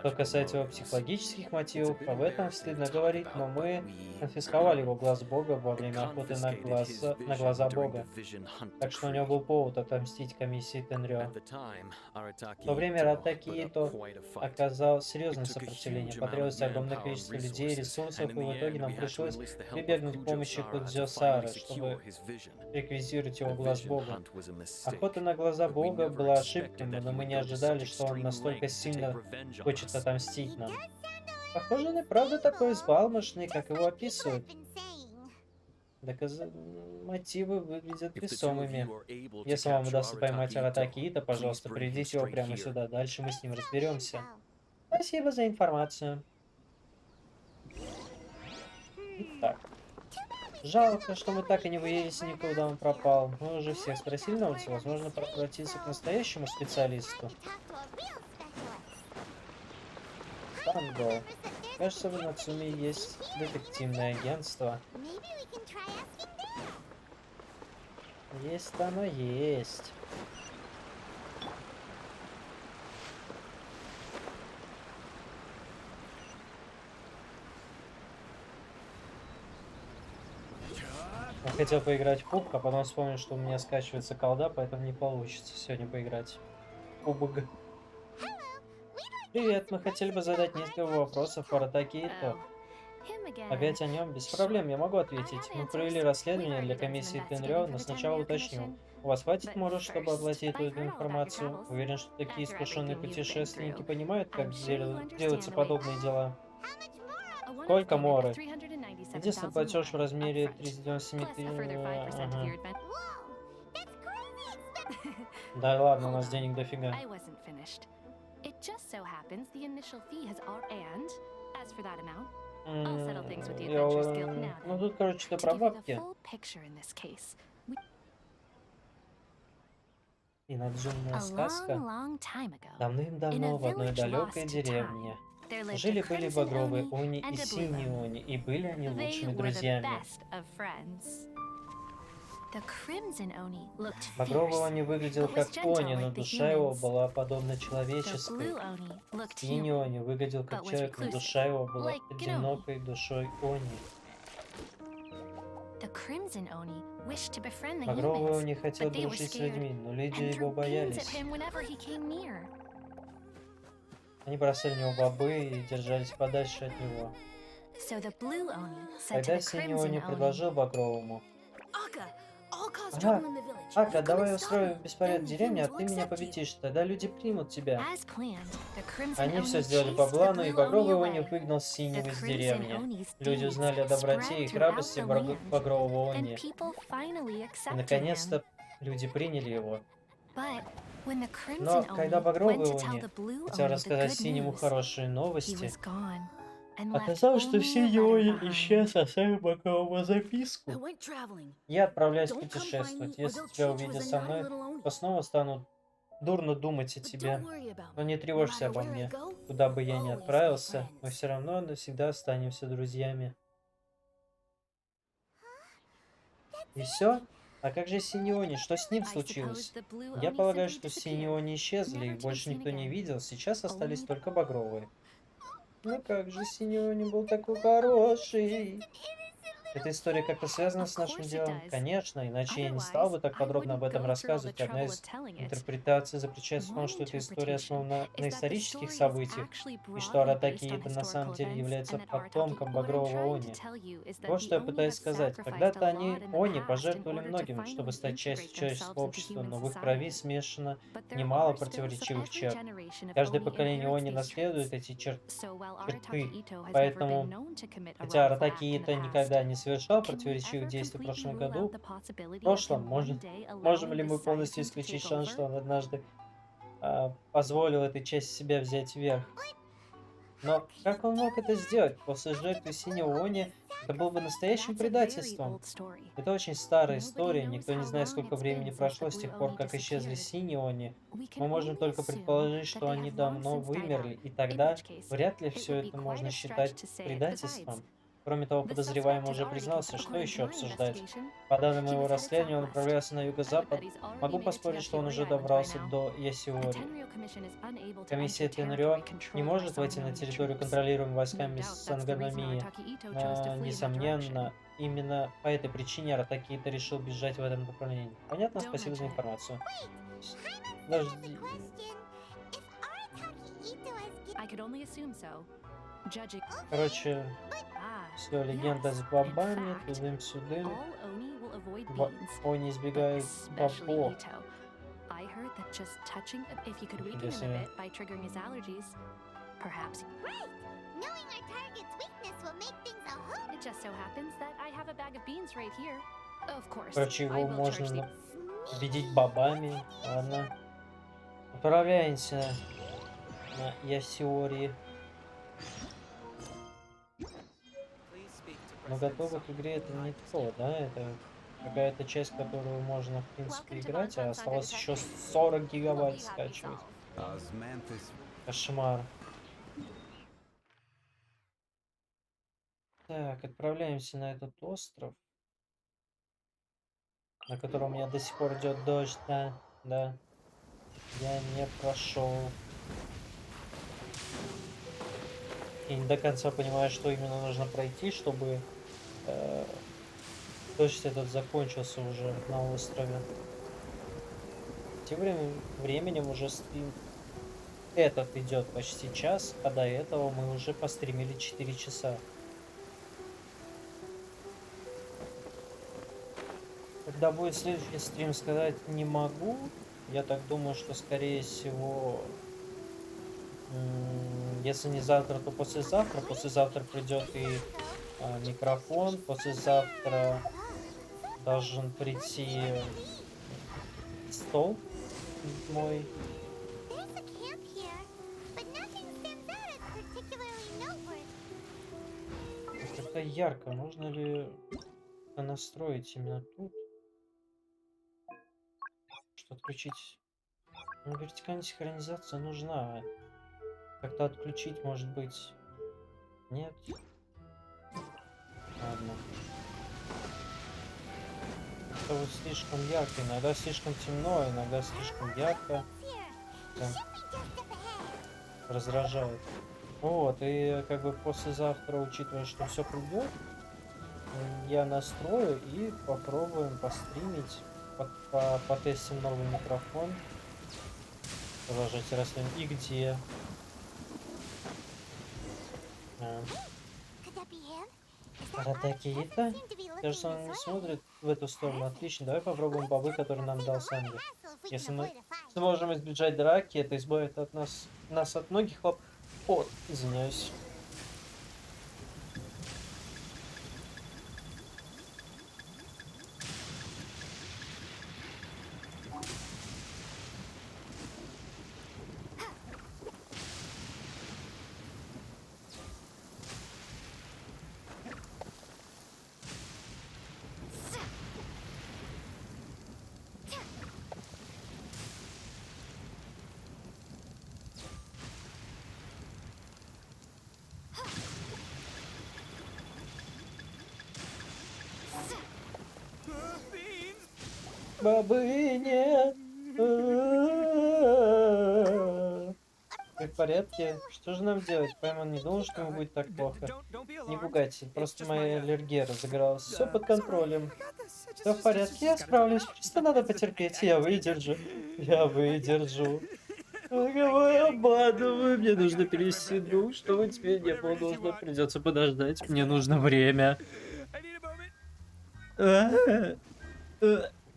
Что касается его психологических мотивов, об этом стыдно говорить, но мы конфисковали его глаз бога во время охоты на глаза бога. Так что у него был повод отомстить комиссии Тенрё. В то время Аратакиито оказал серьезное сопротивление. Потребовалось огромное количество людей и ресурсов, и в итоге нам пришлось прибегнуть к помощи Кудзё Сары, чтобы реквизировать его глаз бога. Охота на глаза бога была ошибкой, но мы не ожидали, что он настолько сильно хочет отомстить нам. Похоже, он и правда такой взбалмошный, как его описывают. Мотивы выглядят весомыми. Если вам удастся поймать Аратакиито, пожалуйста, приведите его прямо сюда. Дальше мы с ним разберемся. Спасибо за информацию. Итак. Жалко, что мы так и не выяснили, куда он пропал. Мы уже всех спросили на улице, возможно, обратиться к настоящему специалисту. Танго. Кажется, в Нацуме есть детективное агентство. Есть оно, есть. Я хотел поиграть в пубг, а потом вспомнил, что у меня скачивается колда, поэтому не получится сегодня поиграть. Пубг. Привет, мы хотели бы задать несколько вопросов по Аратакиито. Опять о нем? Без проблем, я могу ответить. Мы провели расследование для комиссии Тенрё, но сначала уточню. У вас хватит, может, чтобы оплатить эту информацию? Уверен, что такие искушенные путешественники понимают, как делаются подобные дела. Сколько моры? Единственный платеж в размере 397 тысяч. Ага. Да ладно, у нас денег дофига. Ну тут, короче, что про бабки. И надземная сказка. Давным-давно в одной далекой деревне жили-были багровые Они и синие Они, и были они лучшими друзьями. Багровый Они выглядел как Они, но душа его была подобна человеческой. Синий Они выглядел как человек, но душа его была одинокой душой Они. Багровый Они хотел дружить с людьми, но люди его боялись. Они бросали в него бобы и держались подальше от него. Тогда синий Они предложил Багровому: Ака, давай устроим беспорядок в деревне, а ты меня победишь, тогда люди примут тебя. Они все сделали по плану, и Багровый Они выгнал синего из деревни. Люди узнали о доброте и храбрости Багрового Они. И наконец-то люди приняли его. Но когда Багровый Они хотел рассказать синему хорошие новости, оказалось, что синий Они исчез, оставив Багровому записку. Я отправляюсь путешествовать. Если тебя увидят со мной, то снова стану дурно думать о тебе. Но не тревожься обо мне. Куда бы я ни отправился, мы все равно навсегда останемся друзьями. И все? А как же синие они? Что с ним случилось? Я полагаю, что синие они исчезли, их больше никто не видел, сейчас остались только багровые. Ну как же синий они был такой хороший? Эта история как-то связана с нашим делом? Конечно, иначе я не стал бы так подробно об этом рассказывать. Одна из интерпретаций заключается в том, что эта история основана на исторических событиях, и что Аратакиита на самом деле является потомком Багрового Они. Вот что я пытаюсь сказать. Когда-то Они пожертвовали многим, чтобы стать частью человеческого общества, но в их крови смешано немало противоречивых черт. Каждое поколение Они наследует эти черты, поэтому... Хотя Аратакиита никогда не совершал противоречивых действий в прошлом году, в прошлом, можем ли мы полностью исключить шанс, что он однажды позволил этой части себя взять вверх? Но как он мог это сделать? После жертвы Синего Они это было бы настоящим предательством. Это очень старая история, никто не знает, сколько времени прошло с тех пор, как исчезли Синие Они. Мы можем только предположить, что они давно вымерли, и тогда вряд ли все это можно считать предательством. Кроме того, подозреваемый уже признался, что еще обсуждать. По данным моего расследования, он направлялся на юго-запад. Могу поспорить, что он уже добрался до Ясиори. Комиссия Тенрё не может войти на территорию, контролируемую войсками Сангономии. Несомненно, именно по этой причине Аратакиита решил бежать в этом направлении. Понятно? Спасибо за информацию. Подожди. Короче, все, легенда с бобами, тудым-сюдым. Они избегают бобов. Нифига себе. Короче, его можно победить бобами. Ладно. Отправляемся на Ясиори. Но готовы к игре это не то, да? Это какая-то часть, которую можно, в принципе, играть, а осталось еще 40 гигабайт скачивать. Кошмар. Так, отправляемся на этот остров, на котором у меня до сих пор идет дождь, да, да. Я не прошел. И не до конца понимаю, что именно нужно пройти, чтобы дождь этот закончился уже на острове. Тем временем уже стрим этот идет почти час, а до этого мы уже постримили 4 часа. Когда будет следующий стрим, сказать не могу. Я так думаю, что скорее всего, если не завтра, то послезавтра. Послезавтра придет и микрофон. Послезавтра должен прийти стол мой. Как-то ярко. Можно ли настроить именно тут? Что отключить? Ну, вертикальная синхронизация нужна. Как-то отключить, может быть. Нет. Ладно. Это вот слишком ярко. Иногда слишком темно, иногда слишком ярко. Прям раздражает. Вот, и как бы послезавтра, учитывая, что все придет, я настрою и попробуем постримить. Потестим новый микрофон. Продолжайте расследование. И где? Аратакиита? Кажется, он не смотрит в эту сторону. Отлично, давай попробуем бобы, которые нам дал Санди. Если мы сможем избежать драки, это избавит от нас от многих хлопот. Извиняюсь. Бабы нет. Вы в порядке? Что же нам делать? Паймон не думал, что ему будет так плохо. Не пугайтесь, просто моя аллергия разыгралась. Все под контролем. Все в порядке, я справлюсь. Просто надо потерпеть. Я выдержу. Я выдержу. Кого обманываю? Мне нужно перевести дух, чтобы тебе не было нужно. Придется подождать. Мне нужно время.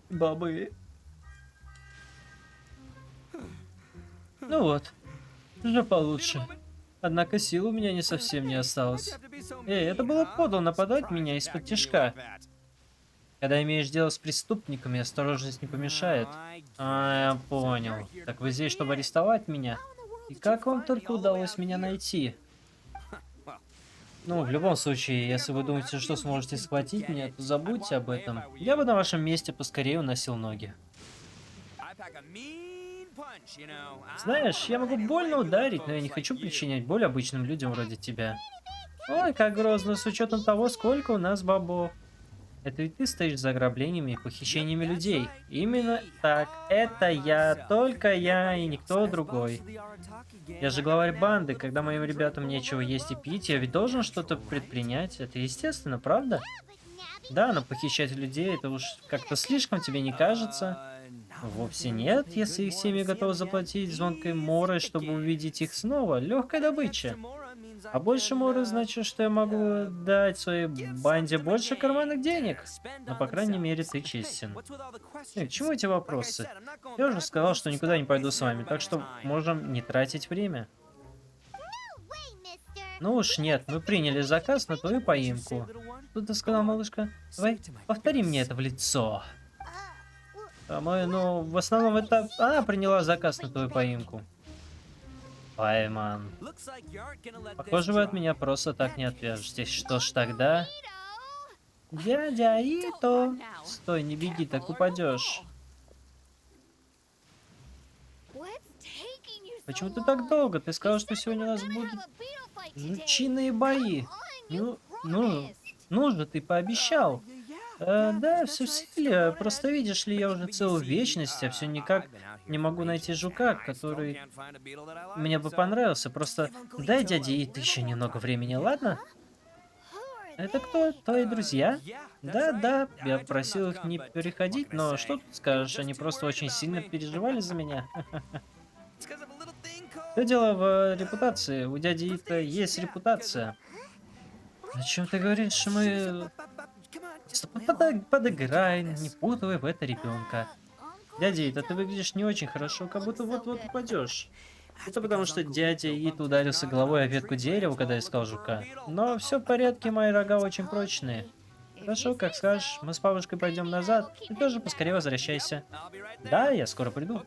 Бабы. Ну вот. Уже получше. Однако сил у меня не совсем не осталось. Эй, это было подло нападать меня из-под тишка. Когда имеешь дело с преступниками, осторожность не помешает. А, я понял. Так вы здесь, чтобы арестовать меня? И как вам только удалось меня найти? Ну, в любом случае, если вы думаете, что сможете схватить меня, то забудьте об этом. Я бы на вашем месте поскорее уносил ноги. Знаешь, я могу больно ударить, но я не хочу причинять боль обычным людям вроде тебя. Ой, как грозно, с учетом того, сколько у нас бабов. Это ведь ты стоишь за ограблениями и похищениями людей. Именно так. Это я, только я и никто другой. Я же главарь банды. Когда моим ребятам нечего есть и пить, я ведь должен что-то предпринять. Это естественно, правда? Да, но похищать людей, это уж как-то слишком, тебе не кажется? Вовсе нет, если их семьи готовы заплатить звонкой морой, чтобы увидеть их снова. Легкая добыча. А больше моры значит, что я могу дать своей банде больше карманных денег. Но, по крайней мере, ты честен. К чему эти вопросы? Я уже сказал, что никуда не пойду с вами, так что можем не тратить время. Ну уж нет, мы приняли заказ на твою поимку. Что ты сказала, малышка? Давай, повтори мне это в лицо. Ну, в основном это она приняла заказ на твою поимку. Пайман. Похоже, вы от меня просто так не отвяжетесь. Что ж тогда? Дядя Ито! Стой, не беги, так упадешь. Почему ты так долго? Ты сказал, что сегодня у нас будут жучиные бои. Ну же, ты пообещал. Да, все в силе. Просто видишь ли, я уже целую вечность, а все никак не могу найти жука, который мне бы понравился. Просто дай дяде Ит еще немного времени, ладно? Это кто? Твои друзья? Да, я просил их не переходить, но что тут скажешь, они просто очень сильно переживали за меня. Все дело в репутации. У дяди Ита есть репутация. О чем ты говоришь, мы... Подыграй, не путывай в это ребенка. Дядя Ит, ты выглядишь не очень хорошо, как будто вот-вот упадешь. Это потому, что дядя Ит ударился головой о ветку дерева, когда искал жука. Но все в порядке, мои рога очень прочные. Хорошо, как скажешь, мы с бабушкой пойдем назад. Ты тоже поскорее возвращайся. Да, я скоро приду.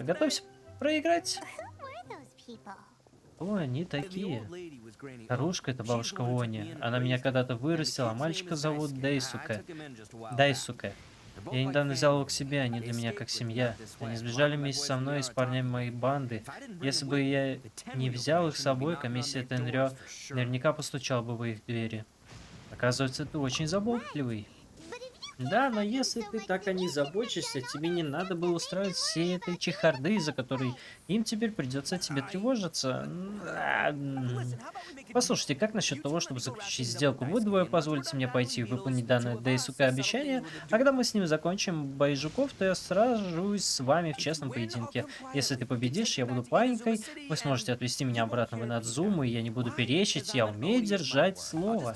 Готовься проиграть. О, они такие. Старушка — это бабушка Вони. Она меня когда-то вырастила, а мальчика зовут Дайсуке. Я недавно взял его к себе, они для меня как семья. Они сбежали вместе со мной и с парнями моей банды. Если бы я не взял их с собой, комиссия Тенрё наверняка постучала бы в их двери. Оказывается, ты очень заботливый. Да, но если ты так о них заботишься, тебе не надо было устраивать все этой чехарды, из-за которой им теперь придется от тебя тревожиться. Послушайте, как насчет того, чтобы заключить сделку? Вы двое позволите мне пойти и выполнить данное Дайсуке обещание, а когда мы с ним закончим бои жуков, то я сражусь с вами в честном поединке. Если ты победишь, я буду паинькой, вы сможете отвезти меня обратно в Инадзуму, и я не буду перечить, я умею держать слово.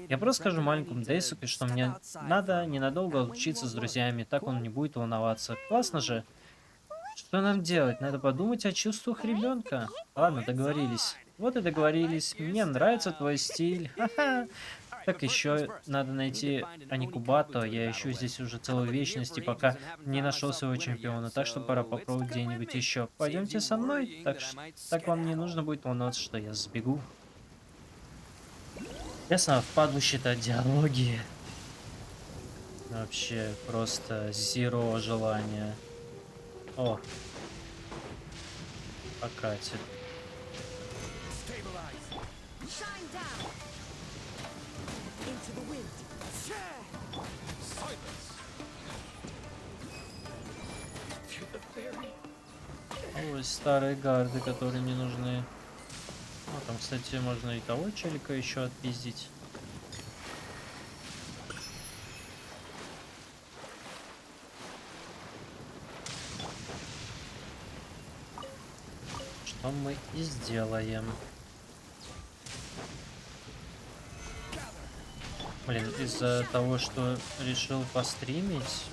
Я просто скажу маленькому Дайсуке, что мне надо ненадолго учиться с друзьями, так он не будет волноваться. Классно же. Что нам делать? Надо подумать о чувствах ребенка. Ладно, договорились. Вот и договорились. Мне нравится твой стиль. Ха-ха. Так еще надо найти Аникубато. Я ищу здесь уже целую вечность, и пока не нашел своего чемпиона. Так что пора попробовать где-нибудь еще. Пойдемте со мной. Так вам не нужно будет волноваться, что я сбегу. Ясно, впадлу считать диалоги. Вообще просто зеро желания. О, покатит. есть старые гарды, которые не нужны. Ну, там, кстати, можно и того челика еще отпиздить. Что мы и сделаем. Блин, из-за того, что решил постримить,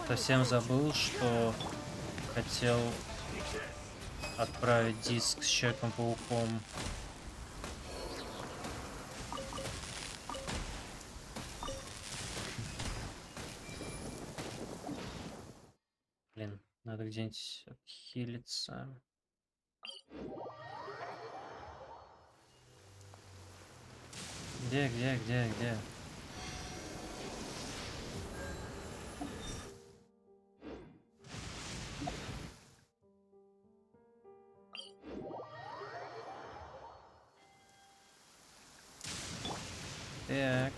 совсем забыл, что хотел отправить диск с Человеком-пауком. Блин, надо где-нибудь отхилиться. Где? Так.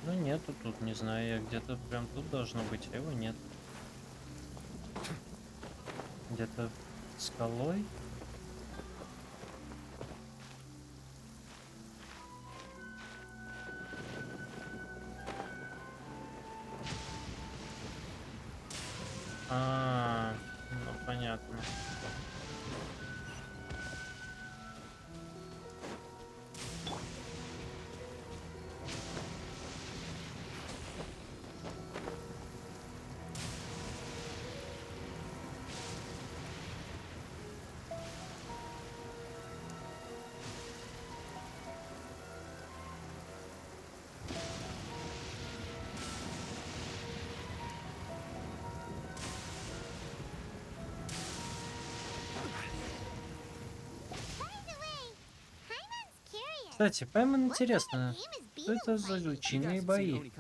Ну нету тут, не знаю, я где-то прям тут должно быть, а его нет. Где-то скалой. Ну понятно. Кстати, Пайман интересно, что это за лучинные бои?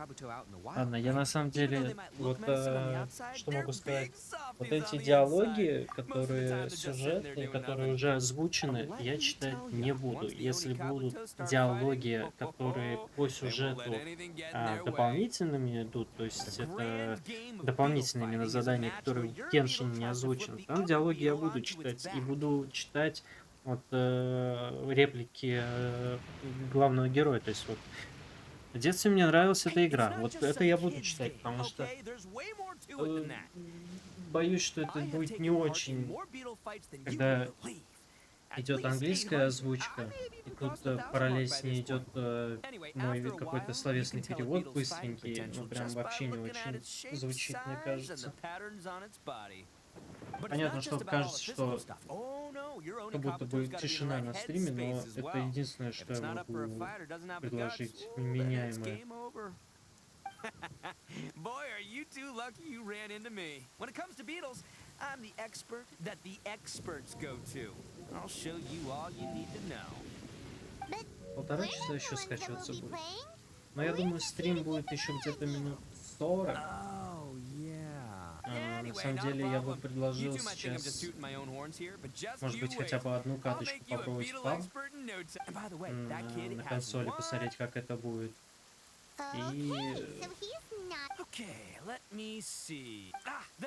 Ладно, я на самом деле, вот что могу сказать, вот эти диалоги, которые сюжетные, которые уже озвучены, я читать не буду. Если будут диалоги, которые по сюжету дополнительными идут, то есть это дополнительные именно задания, которые в Геншине не озвучены, там диалоги я буду читать, и буду читать вот реплики главного героя. То есть вот в детстве мне нравилась эта игра. Вот это я буду читать, потому что боюсь, что это будет не очень, когда идет английская озвучка, и тут параллельно с ней идет мой какой-то словесный перевод быстренький, ну прям вообще не очень звучит, мне кажется. Понятно, что кажется, что как будто бы тишина на стриме, но это единственное, что я могу предложить вменяемое. Boy, are you two lucky you ran into me. When it comes to beetles, I'm the expert that the experts go to. I'll show you all you need to know. Полтора часа еще скачиваться будет. Но я думаю, стрим будет еще где-то минут 40. На самом деле я бы предложил сейчас, может быть, хотя бы одну каточку попробовать на консоли, посмотреть, как это будет. И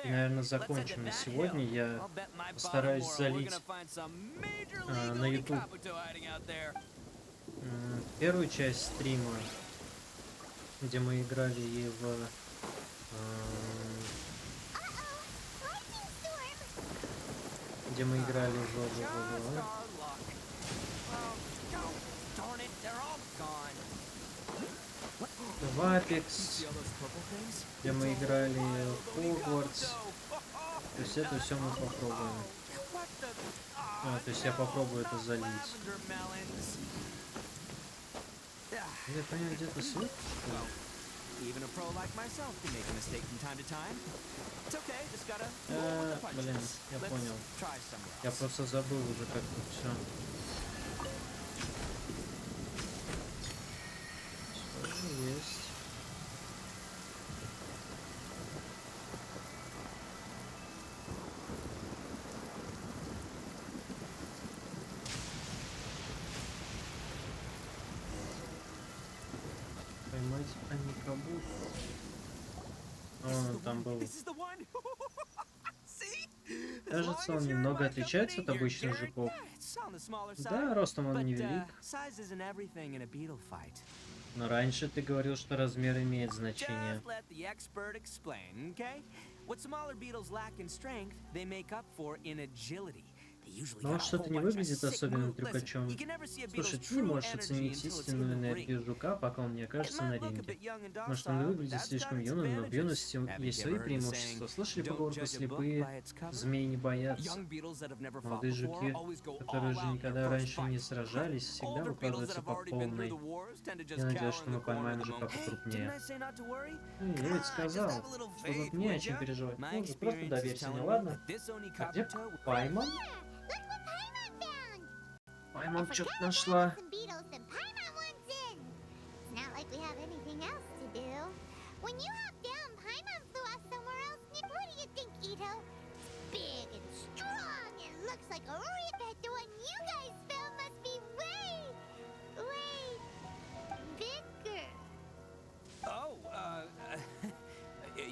наверное, закончим на сегодня. Я постараюсь залить на YouTube первую часть стрима, где мы играли и в в Apex, где мы играли в Hogwarts. То есть это все мы попробуем. То есть я попробую это залить. Я понимаю, где-то свет, что ли? Блин, я понял. Я просто забыл уже, как тут все. Кабут. Он там был. Кажется, он немного отличается от обычных жуков. Да, ростом он невелик. Но раньше ты говорил, что размер имеет значение. Но он что-то не выглядит особенным трюкачом. Слушай, ты не можешь оценить истинную энергию жука, пока он не окажется на ринге. Может, он выглядит слишком юным, но в юности есть свои преимущества. Слышали поговорку «слепые змеи не боятся»? Молодые жуки, которые же никогда раньше не сражались, всегда выкладываются по полной. Я надеюсь, что мы поймаем жука покрупнее. Я ведь сказал, что тут не о чем переживать. Ну, просто доверься мне, ладно? А где Пайман? Пайман что-то нашла.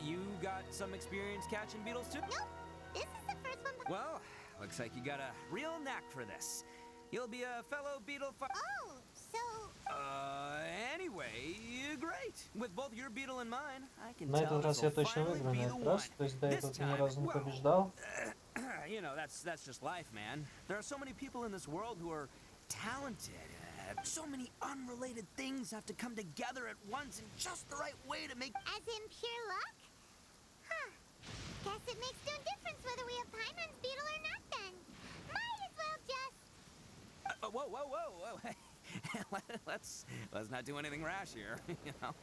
You got some experience catching beetles too? Nope. This is the first one. Well, looks like you got a real knack for this. You'll be a fellow beetle Oh, so... Anyway, great. With both your beetle and mine, I can На tell этот раз я точно выиграю, на этот раз. То есть до этого ты ни разу не побеждал. You know, that's just life, man. There are so many people in this world who are talented. So many unrelated things have to come together at once in just the right way to make... As in pure luck? Huh. Guess it makes no difference whether we have Paimon's beetle or not then. Might as well just... whoa. Let's not do anything rash here, you know?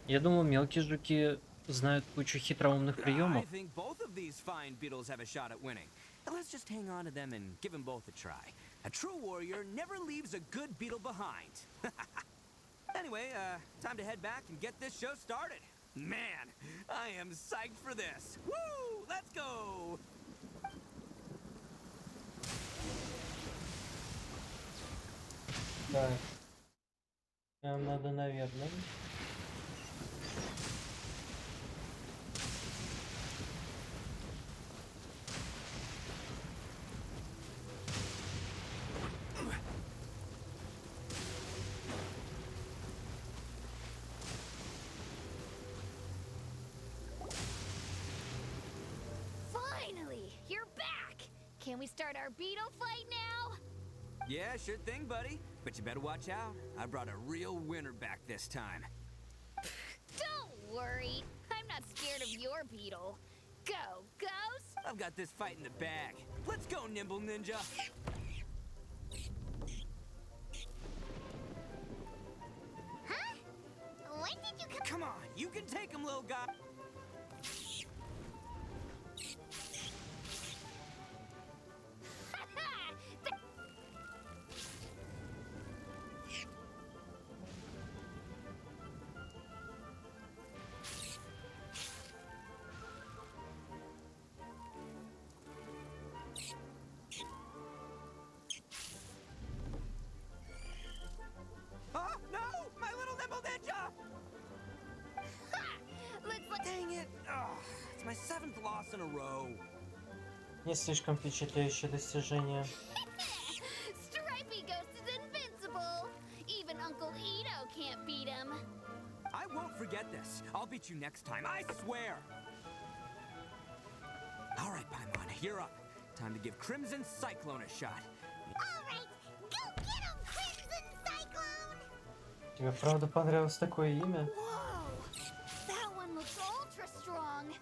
Я думал, мелкие жуки знают кучу хитроумных приемов. I think both of these fine beetles have a shot at winning. Let's just hang on to them and give them both a try. A true warrior never leaves a good beetle behind. Anyway, time to head back and get this show started. Man, I am psyched for this. Woo! Let's go! Так. Нам надо, наверное. Can we start our beetle fight now? Yeah, sure thing, buddy. But you better watch out. I brought a real winner back this time. Don't worry. I'm not scared of your beetle. Go, Ghost! I've got this fight in the bag. Let's go, Nimble Ninja! Huh? When did you come? Come on, you can take him, little guy. Oh, no! My little Nimble Ninja! Looks like... Dang it! Oh, it's my 7th loss in a row. Не слишком впечатляющее достижение. Stripey Ghost is invincible. Even Uncle Ito can't beat him. I won't forget this. I'll beat you next time, I swear! All right, Paimon, you're up. Time to give Crimson Cyclone a shot. All right, go get him, Crimson Cyclone! Тебе правда понравилось такое имя? Whoa! That one looks ultra strong.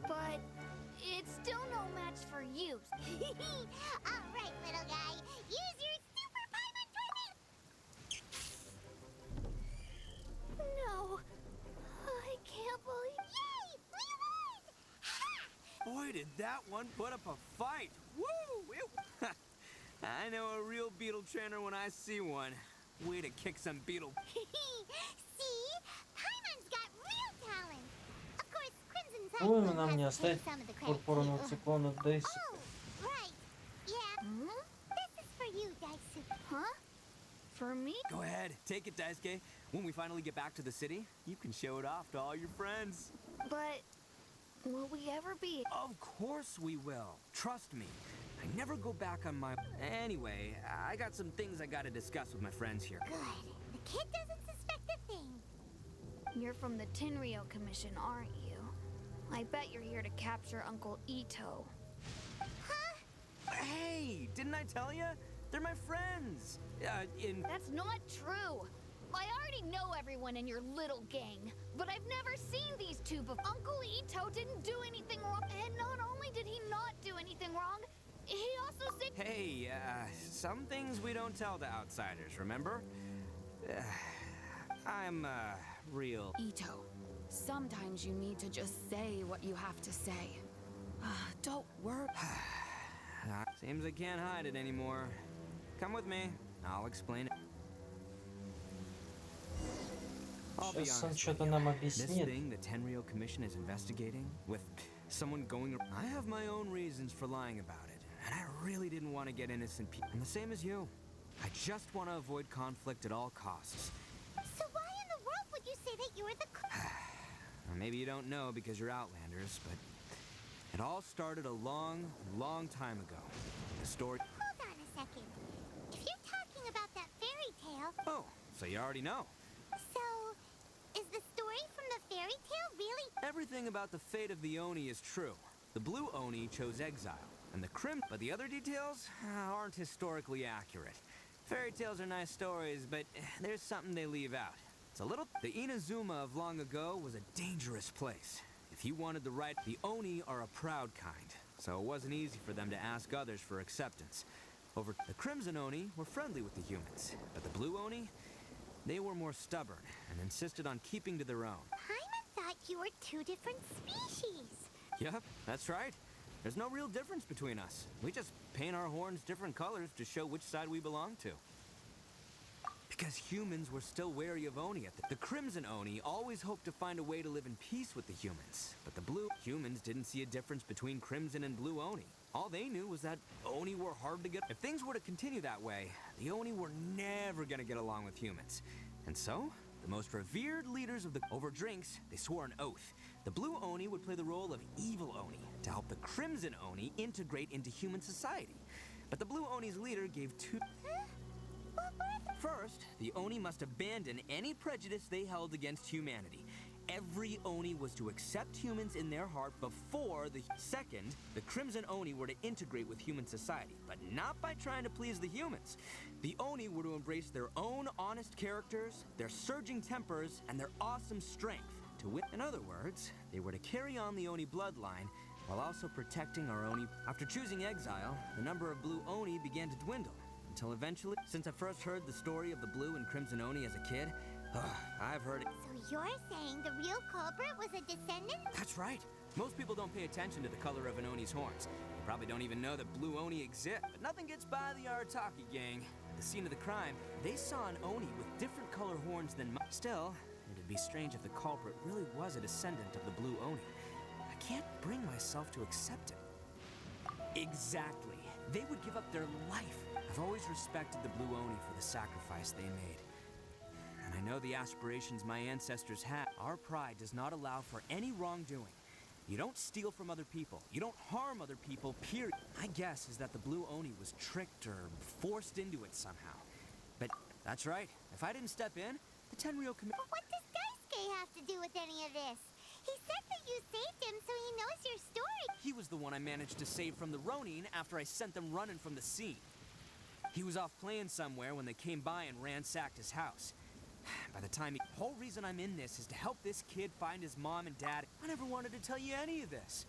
But it's still no match for you. All right, little guy, use your super Paimon tournament! No, I can't believe... Yay! We won! Ha! Boy, did that one put up a fight! Woo! I know a real beetle trainer when I see one. Way to kick some beetle. See? Paimon's got real talent. Of course, Crimson Ой, Cyclone нам не has to take оставить some of the credit. пурпурного циклона Дейси. Oh, right. Yeah. This is Go ahead, take it, Daisuke. When we finally get back to the city, you can show it off to all your friends. But will we ever be? Of course we will. Trust me. I never go back on my... Anyway, I got some things I gotta discuss with my friends here. Good. The kid doesn't suspect a thing. You're from the Tenryou Commission, aren't you? I bet you're here to capture Uncle Ito. Huh? Hey, didn't I tell you? They're my friends. That's not true. I already know everyone in your little gang, but I've never seen these two before. Uncle Ito didn't do anything wrong, and not only did he not do anything wrong, he also said— Hey, some things we don't tell to outsiders, remember? I'm, real. Ito, sometimes you need to just say what you have to say. Don't worry. Seems I can't hide it anymore. Come with me. I'll explain it. I'll be Сейчас он honest что-то with нам you. объяснит. This thing the Tenryou Commission is investigating, with someone going... I have my own reasons for lying about it, and I really didn't want to get innocent people. I'm the same as you. I just want to avoid conflict at all costs. So why in the world would you say that you were the... Well, maybe you don't know because you're Outlanders, but it all started a long, long time ago. The story... Hold on a second. If you're talking about that fairy tale... Oh, so you already know. So, is the story from the fairy tale really... Everything about the fate of the Oni is true. The Blue Oni chose exile, and the but the other details aren't historically accurate. Fairy tales are nice stories, but there's something they leave out. It's a little... The Inazuma of long ago was a dangerous place. If you wanted the right... The Oni are a proud kind, so it wasn't easy for them to ask others for acceptance. The Crimson Oni were friendly with the humans, but the Blue Oni, they were more stubborn and insisted on keeping to their own. Paimon thought you were two different species. Yep, that's right. There's no real difference between us. We just paint our horns different colors to show which side we belong to. Because humans were still wary of Oni. The Crimson Oni always hoped to find a way to live in peace with the humans. But the Blue humans didn't see a difference between Crimson and Blue Oni. All they knew was that Oni were hard to get. If things were to continue that way, the Oni were never gonna get along with humans. And so, the most revered leaders of the... Over drinks, they swore an oath. The Blue Oni would play the role of evil Oni to help the Crimson Oni integrate into human society. But the Blue Oni's leader gave two... First, the Oni must abandon any prejudice they held against humanity. Every Oni was to accept humans in their heart before the... Second, the Crimson Oni were to integrate with human society, but not by trying to please the humans. The Oni were to embrace their own honest characters, their surging tempers, and their awesome strength. In other words, they were to carry on the Oni bloodline while also protecting our Oni. After choosing exile, the number of Blue Oni began to dwindle, until eventually, since I first heard the story of the Blue and Crimson Oni as a kid, I've heard it. So you're saying the real culprit was a descendant? That's right. Most people don't pay attention to the color of an Oni's horns. They probably don't even know that Blue Oni exists. But nothing gets by the Arataki gang. At the scene of the crime, they saw an Oni with different color horns than mine. Still, it'd be strange if the culprit really was a descendant of the Blue Oni. I can't bring myself to accept it. Exactly. They would give up their life. I've always respected the Blue Oni for the sacrifice they made. And I know the aspirations my ancestors had. Our pride does not allow for any wrongdoing. You don't steal from other people. You don't harm other people, period. My guess is that the Blue Oni was tricked or forced into it somehow. But that's right. If I didn't step in, the Tenryou Commission... What does Daisuke have to do with any of this? He said that you saved him, so he knows your story. He was the one I managed to save from the Ronin after I sent them running from the scene. He was off playing somewhere when they came by and ransacked his house. By the time the whole reason I'm in this is to help this kid find his mom and dad. I never wanted to tell you any of this.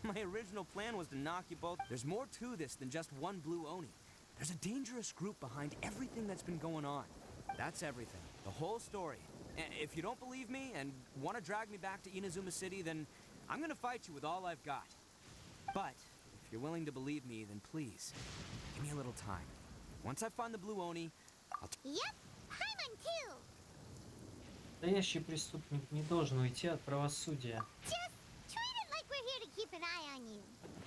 My original plan was to knock you both. There's more to this than just one Blue Oni. There's a dangerous group behind everything that's been going on. That's everything. The whole story. If you don't believe me and want to drag me back to Inazuma City, then I'm gonna fight you with all I've got. But if you're willing to believe me, then please, give me a little time. Once I find the Blue Oni, I'll... Yep, Paimon too. Настоящий преступник не должен уйти от правосудия. Just treat it like we're here to keep an eye on you.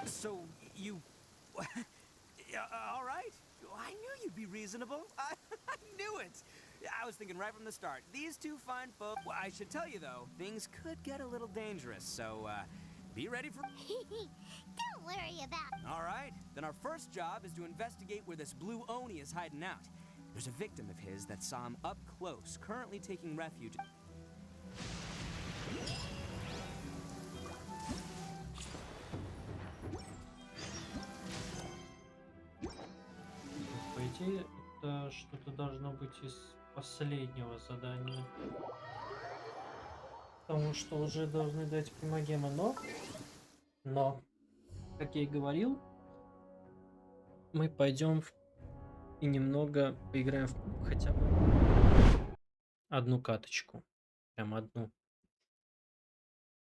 So, you... all right. I knew you'd be reasonable. I knew it. I was thinking right from the start. These two fine folks. Well, I should tell you though, things could get a little dangerous. So be ready for. Don't worry about. All right. Then our first job is to investigate where this blue Oni is hiding out. There's a victim of his that saw him up close, currently taking refuge. По идее, это что-то должно быть из последнего задания. Потому что уже должны дать примагема, но, как я и говорил, мы пойдем и немного поиграем в хотя бы одну каточку. Прям одну.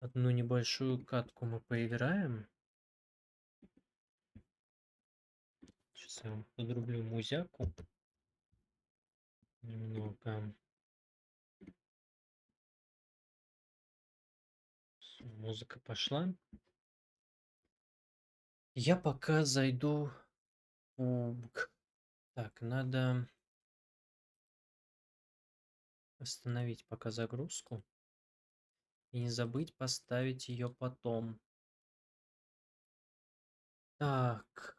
Одну небольшую катку мы поиграем. Сейчас я вам подрублю музяку. Немного. Музыка пошла. Я пока зайду Так, надо остановить пока загрузку. И не забыть поставить ее потом. Так.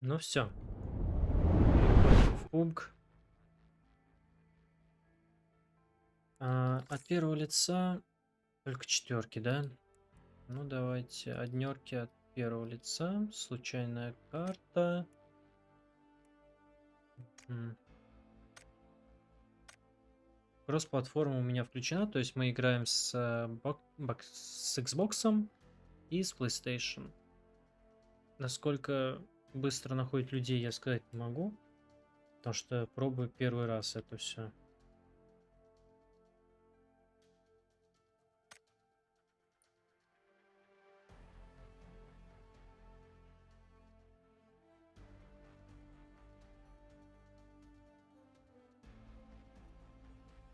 Ну все. В пубг. От первого лица только четверки, да? Ну давайте однерки от первого лица. Случайная карта. Кросс-платформа у меня включена, то есть мы играем с Xbox и с PlayStation. Насколько быстро находит людей, я сказать не могу, потому что пробую первый раз это все.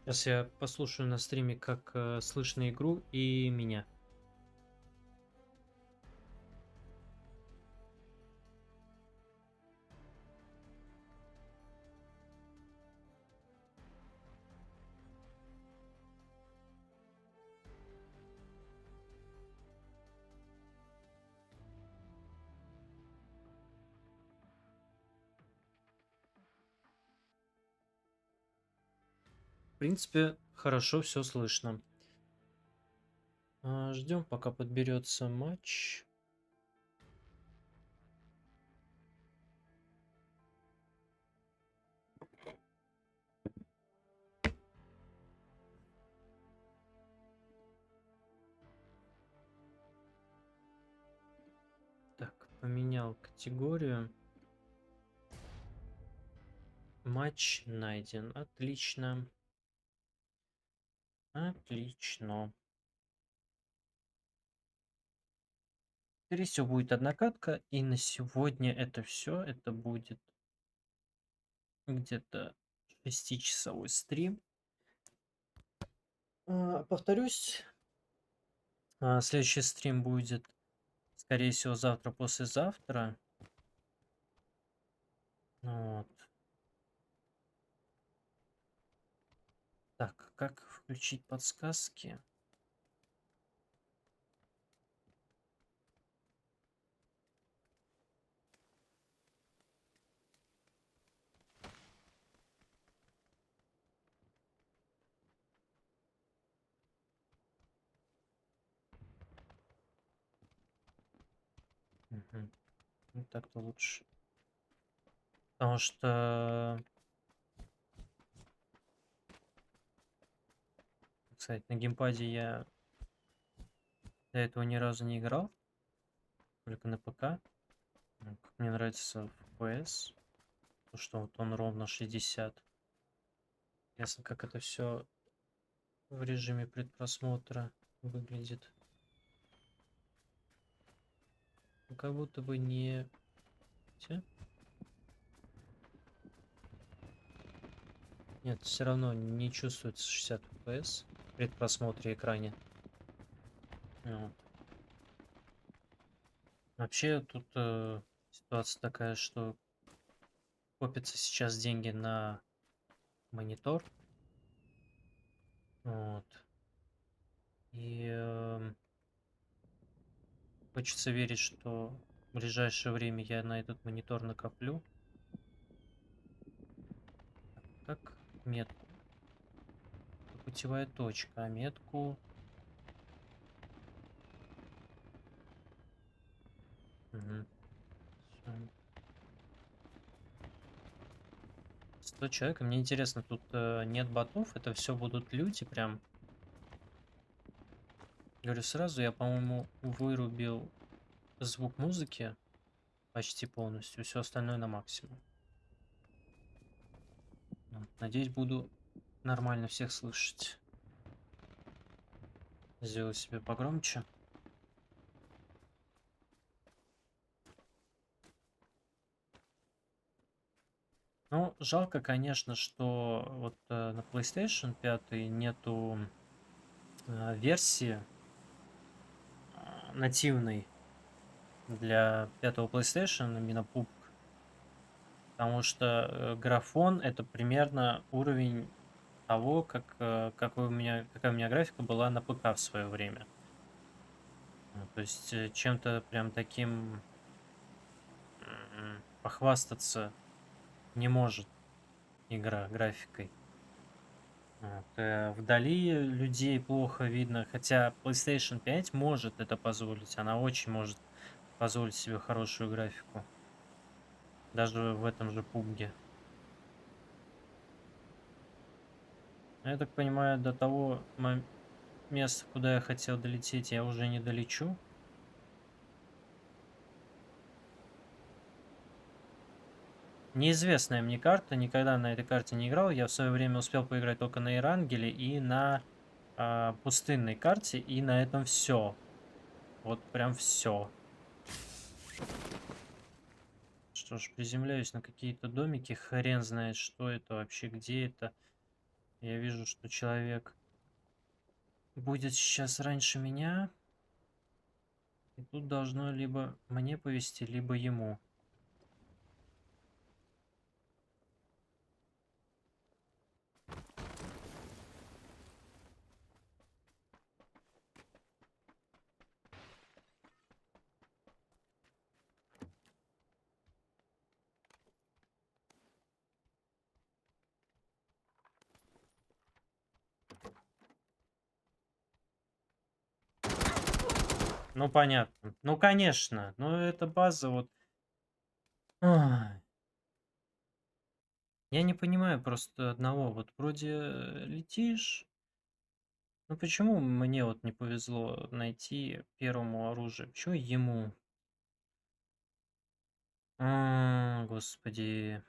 Сейчас я послушаю на стриме, как слышно игру и меня. В принципе, хорошо все слышно. Ждем, пока подберется матч. Так, поменял категорию. Матч найден. Отлично. Отлично. Скорее всего, будет одна катка. И на сегодня это все. Это будет где-то 6-часовой стрим. Повторюсь, следующий стрим будет, скорее всего, завтра-послезавтра. Вот. Так, как включить подсказки? Мгм. Ну, так-то лучше. Потому что, кстати, на геймпаде я до этого ни разу не играл, только на ПК. Ну, как мне нравится FPS, то что вот он ровно 60. Ясно, как это все в режиме предпросмотра выглядит. Ну, как будто бы не... Те? Нет, все равно не чувствуется 60 FPS в предпросмотре экране. Вот. Вообще тут ситуация такая, что копятся сейчас деньги на монитор. Вот. И хочется верить, что в ближайшее время я на этот монитор накоплю. Как метку? Это путевая точка, а метку... Угу. 100 человек. И мне интересно, тут нет ботов, это все будут люди прям. Говорю сразу, я, по-моему, вырубил звук музыки почти полностью, все остальное на максимум. Вот. Надеюсь, буду нормально всех слышать. Сделаю себе погромче. Ну, жалко, конечно, что вот на PlayStation 5 нету версии нативной для пятого PlayStation, именно PUBG. Потому что графон это примерно уровень того, какая у меня графика была на ПК в свое время. То есть чем-то прям таким похвастаться не может игра графикой. Вот, вдали людей плохо видно, хотя PlayStation 5 может это позволить, она очень может позволить себе хорошую графику, даже в этом же PUBG. Я так понимаю, до того места, куда я хотел долететь, я уже не долечу. Неизвестная мне карта, никогда на этой карте не играл. Я в свое время успел поиграть только на Эрангеле и на пустынной карте, и на этом все. Вот прям все. Что ж, приземляюсь на какие-то домики, хрен знает, что это вообще, где это. Я вижу, что человек будет сейчас раньше меня, и тут должно либо мне повезти, либо ему. Ну, понятно. Ну, конечно. Ну, это база вот. Ай. Я не понимаю просто одного. Вот вроде летишь. Ну, почему мне вот не повезло найти первому оружие? Почему ему? Господи.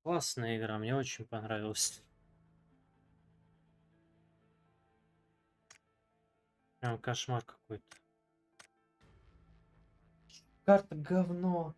Классная игра, мне очень понравилась. Прям кошмар какой-то. Карта говно.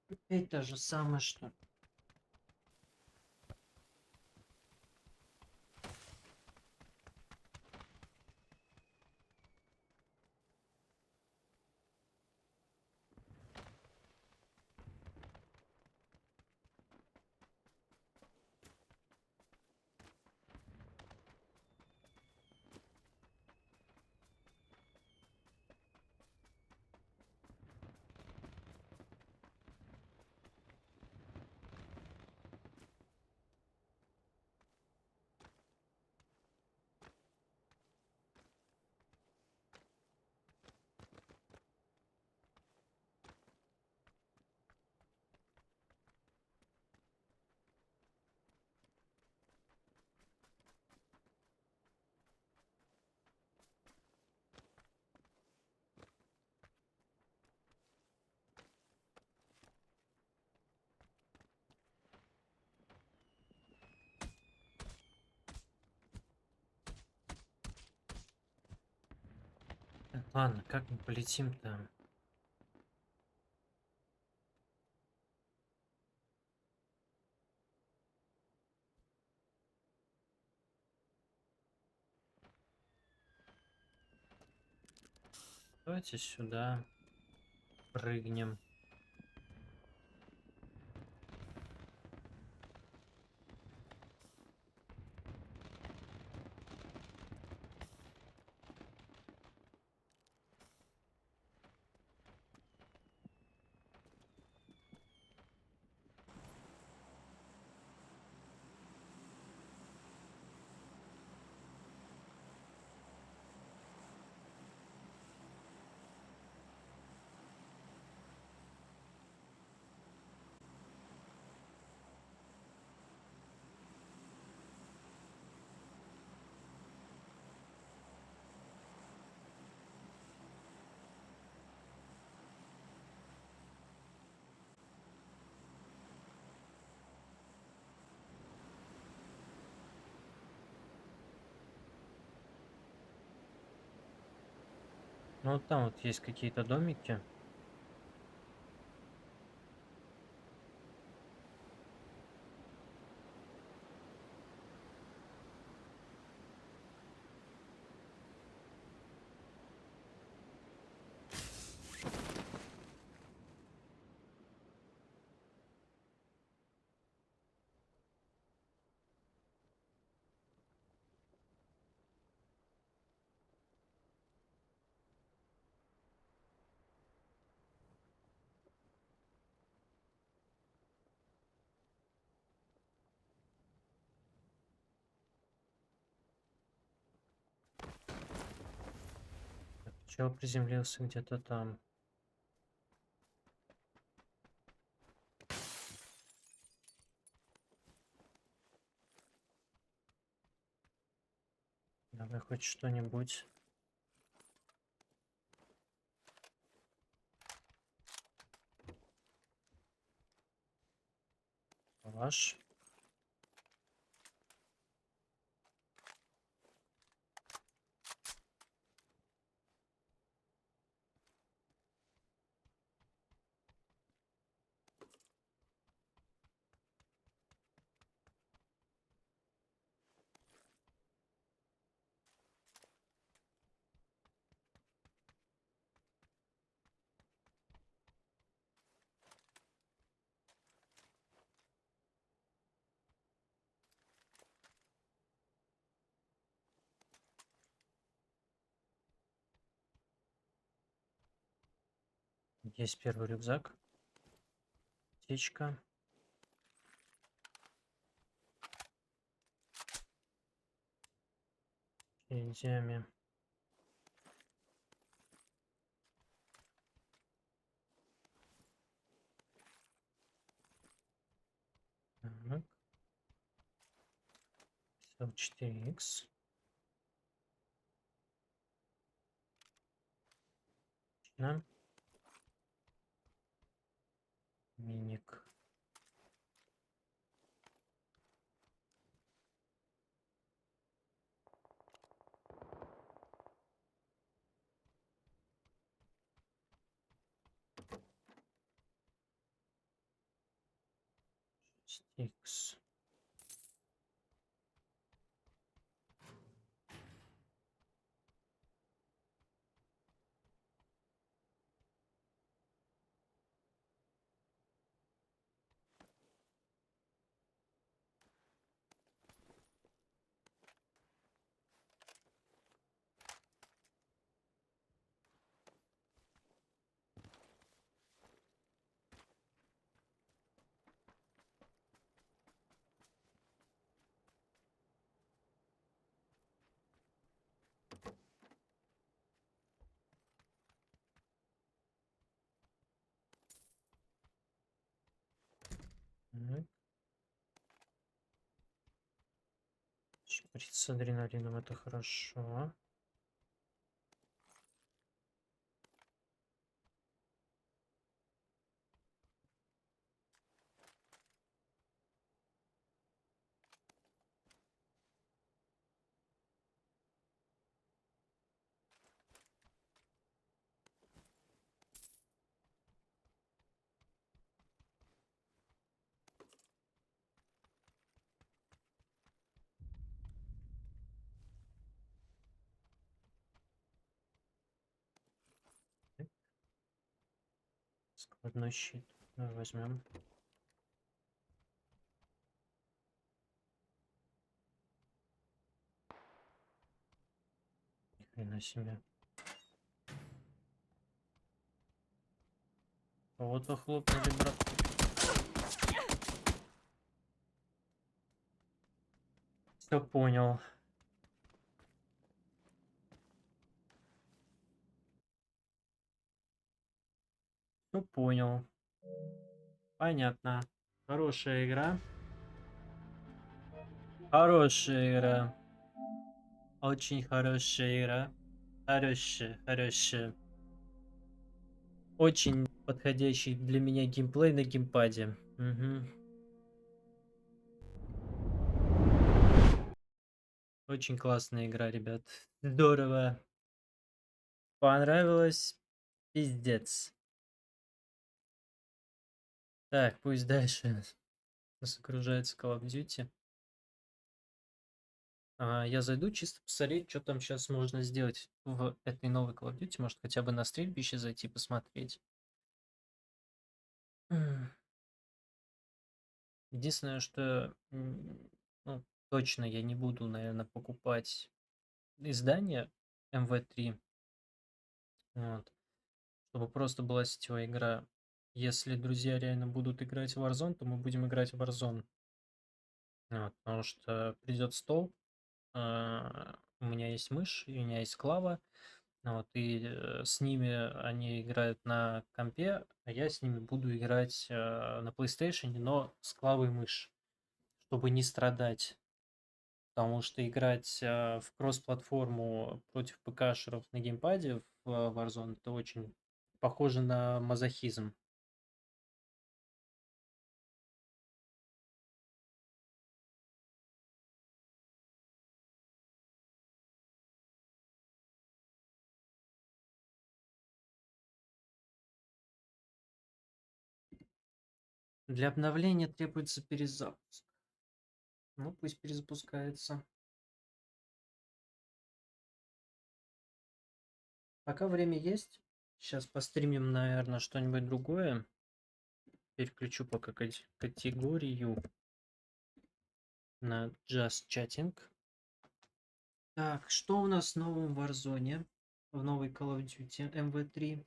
Опять то же самое, что... Так, ладно, как мы полетим-то? Давайте сюда прыгнем. Ну, вот там вот есть какие-то домики. Чел приземлился где-то там. Давай хоть что-нибудь. Ваш. Есть первый рюкзак. Птичка. Идеями. Так. 4х. Да. Миник. Стикс. Шприц с адреналином, это хорошо. Складной щит. Давай возьмем. Ни хрена себе. Кого-то хлопнули, брат. Все понял. Все понял. Понятно. Хорошая игра. Хорошая игра. Очень хорошая игра. Хорошая. Очень подходящий для меня геймплей на геймпаде. Угу. Очень классная игра, ребят. Здорово. Понравилось. Пиздец. Так, пусть дальше загружается Call of Duty. Я зайду чисто посмотреть, что там сейчас можно сделать в этой новой Call of Duty. Может, хотя бы на стрельбище зайти посмотреть. Единственное, что ну, точно я не буду, наверное, покупать издание МВ3. Вот. Чтобы просто была сетевая игра. Если друзья реально будут играть в Warzone, то мы будем играть в Warzone. Вот, потому что придет стол, у меня есть мышь, и у меня есть клава, вот, и с ними они играют на компе, а я с ними буду играть на PlayStation, но с клавой мышь, чтобы не страдать. Потому что играть в кросс-платформу против ПКшеров на геймпаде в Warzone это очень похоже на мазохизм. Для обновления требуется перезапуск. Ну, пусть перезапускается. Пока время есть. Сейчас постримим, наверное, что-нибудь другое. Переключу пока категорию на Just Chatting. Так, что у нас в новом Warzone? В новой Call of Duty MV3.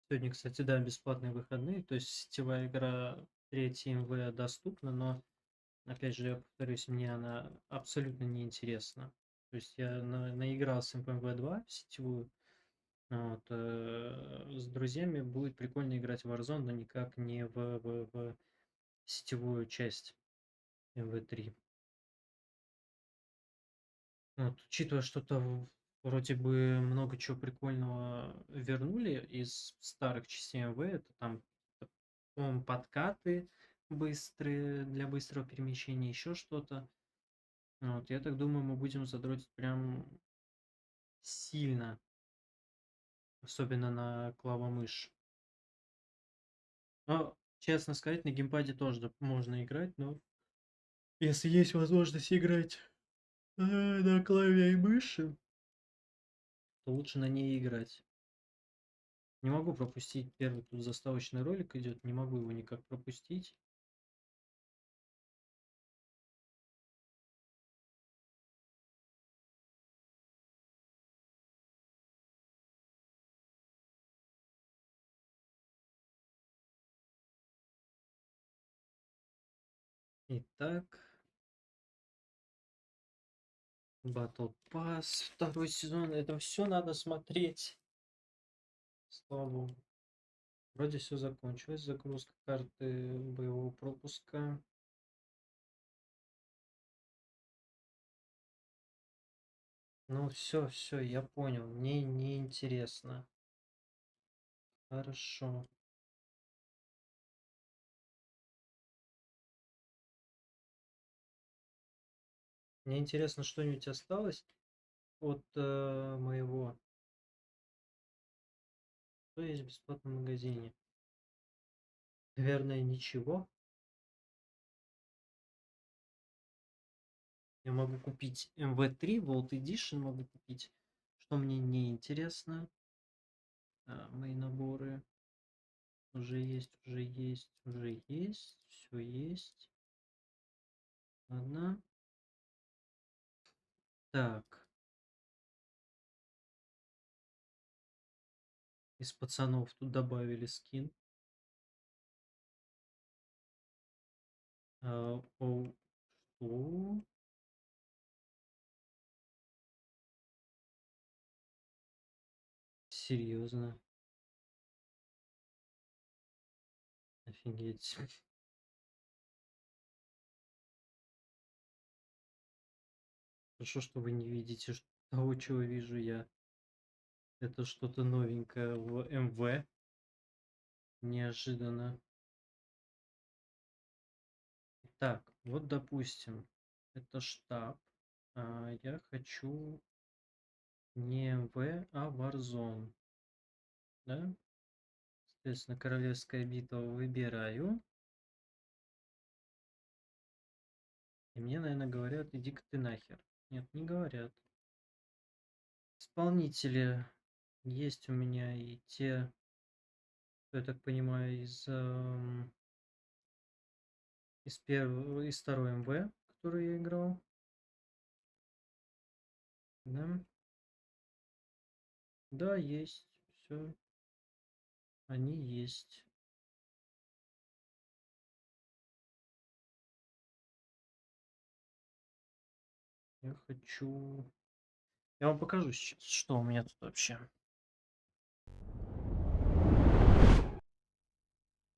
Сегодня, кстати, да, бесплатные выходные. То есть сетевая игра 3 МВ доступна, но, опять же, я повторюсь, мне она абсолютно неинтересна. То есть я наигрался в МВ2 в сетевую. Вот, с друзьями будет прикольно играть в Warzone, но никак не в сетевую часть МВ3. Вот, учитывая, что-то вроде бы много чего прикольного вернули из старых частей МВ, это там, по-моему, подкаты быстрые для быстрого перемещения, еще что-то. Вот, я так думаю, мы будем задротить прям сильно, особенно на клавомышь. Но Честно сказать, на геймпаде тоже можно играть, но если есть возможность играть на клаве и мыши, то лучше на ней играть. Не могу пропустить первый тут заставочный ролик идет, не могу его никак пропустить. Итак, Battle Pass, второй сезон, это все надо смотреть. Слава богу. Вроде все закончилось. Загрузка карты боевого пропуска. Ну все, я понял. Мне не интересно. Хорошо. Мне интересно, что-нибудь осталось от моего. Что есть в бесплатном магазине? Наверное, ничего. Я могу купить МВ3, Vault Edition могу купить. Что мне не интересно. Мои наборы. Уже есть. Все есть. Ладно. Так. Из пацанов тут добавили скин. Что? Серьезно? Офигеть. Хорошо, что вы не видите того, чего вижу я. Это что-то новенькое в МВ. Неожиданно. Так, вот допустим, это штаб. Я хочу не МВ, а Warzone. Да? Соответственно, королевская битва выбираю. И мне, наверное, говорят, иди-ка ты нахер. Нет, не говорят. Исполнители есть у меня и те, я так понимаю, из второй МВ, который я играл. Да. Да, есть. Все. Они есть. Я хочу... Я вам покажу сейчас, что у меня тут вообще.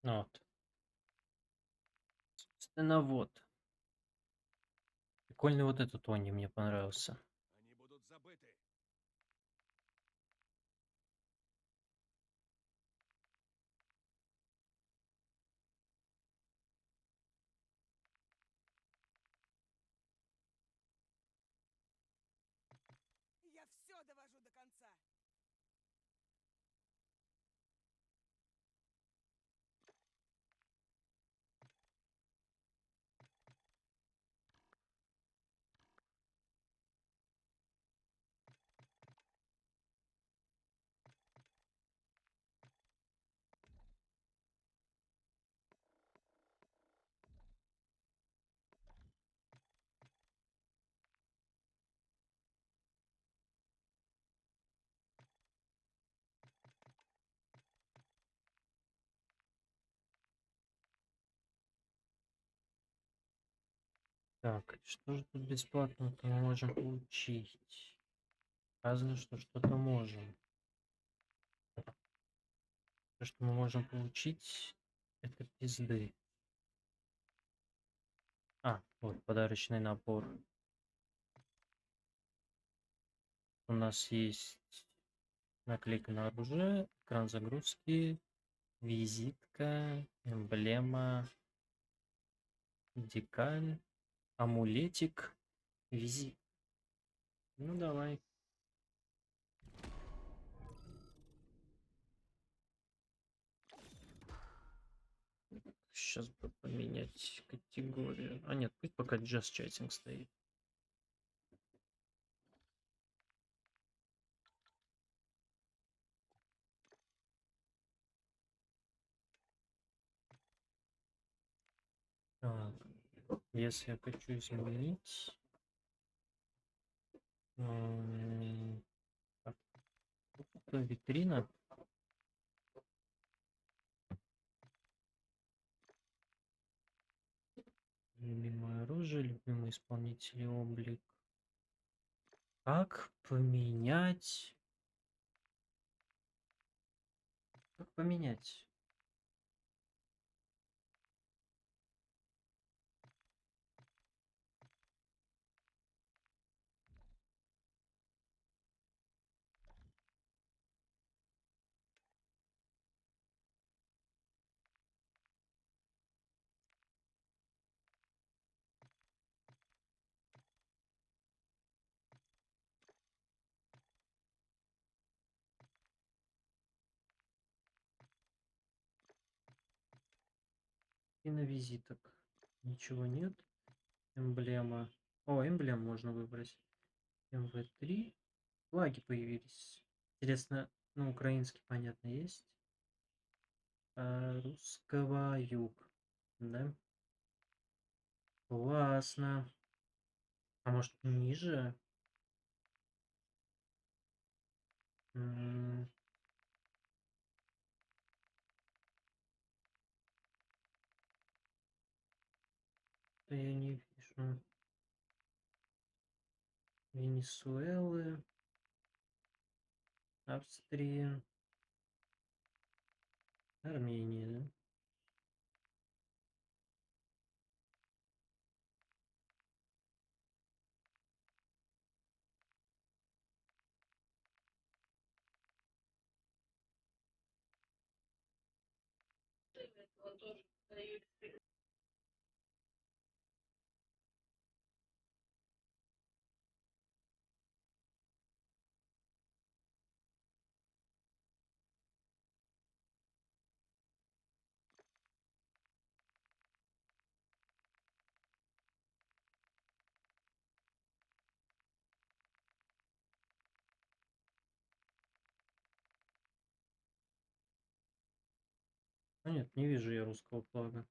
Вот. Собственно, вот. Прикольный вот этот Тони мне понравился. Они будут забыты. Я все довожу до конца. Так, что же тут бесплатно-то мы можем получить? Сказано, что что-то можем. То, что мы можем получить, это пизды. Вот подарочный набор. У нас есть наклейка на оружие, экран загрузки, визитка, эмблема, декаль, амулетик, визит. Ну давай. сейчас бы поменять категорию. А нет, пусть пока just chatting стоит. Так, если я хочу изменить... так, витрина. Любимое оружие, любимый исполнитель облик. Как поменять? Как поменять? И на визиток. Ничего нет. Эмблема. О, эмблем можно выбрать. МВ3. Флаги появились. Интересно, ну, украинский, понятно, есть. А русского юг. Да? Классно. А может ниже? Да я не вижу. Венесуэлы. Австрия. Армения, да? А нет, не вижу я русского флага.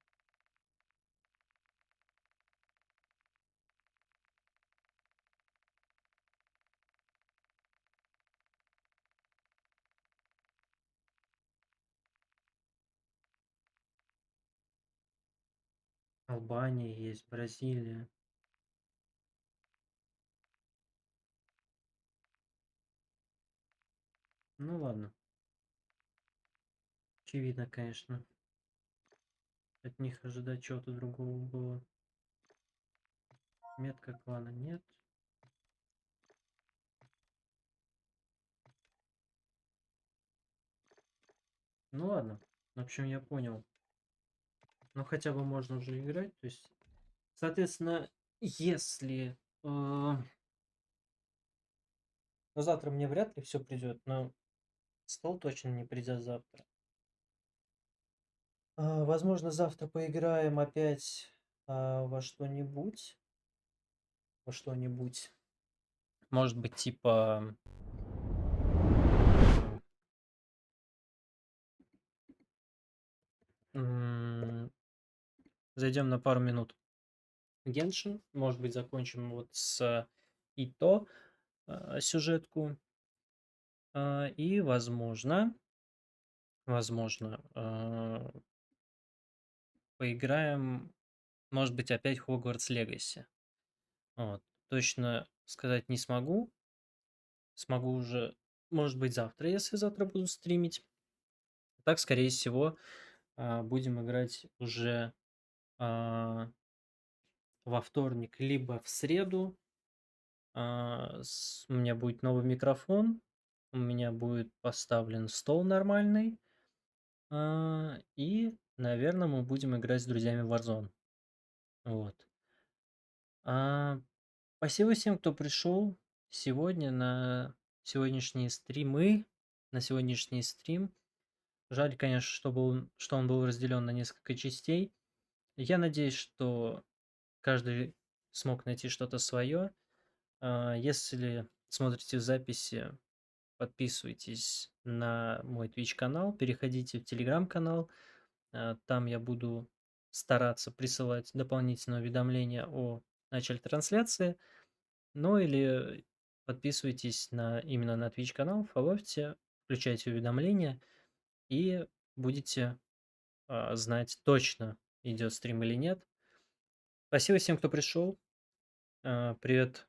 Албания есть, Бразилия. Ну ладно. Очевидно, конечно. От них ожидать чего-то другого было. Метка клана нет. Ну ладно. В общем, я понял. Ну хотя бы можно уже играть. То есть, соответственно, если... ну, завтра мне вряд ли все придет, но стол точно не придет завтра. Возможно, завтра поиграем опять во что-нибудь. Во что-нибудь. Может быть, типа... Зайдем на пару минут в Геншин. Может быть, закончим вот с Ито сюжетку. И, возможно, поиграем, может быть, опять Хогвартс Легаси. Вот. Точно сказать не смогу. Смогу уже, может быть, завтра, если завтра буду стримить. Так, скорее всего, будем играть уже во вторник, либо в среду. У меня будет новый микрофон. У меня будет поставлен стол нормальный. И, наверное, мы будем играть с друзьями в Warzone. Вот. Спасибо всем, кто пришел сегодня на сегодняшние стримы, на сегодняшний стрим. Жаль, конечно, что он был разделен на несколько частей. Я надеюсь, что каждый смог найти что-то свое. Если смотрите в записи, подписывайтесь на мой Twitch канал, переходите в Telegram канал. Там я буду стараться присылать дополнительные уведомления о начале трансляции. Ну или подписывайтесь именно на Twitch канал, фоловьте, включайте уведомления и будете знать точно, идет стрим или нет. Спасибо всем, кто пришел. Привет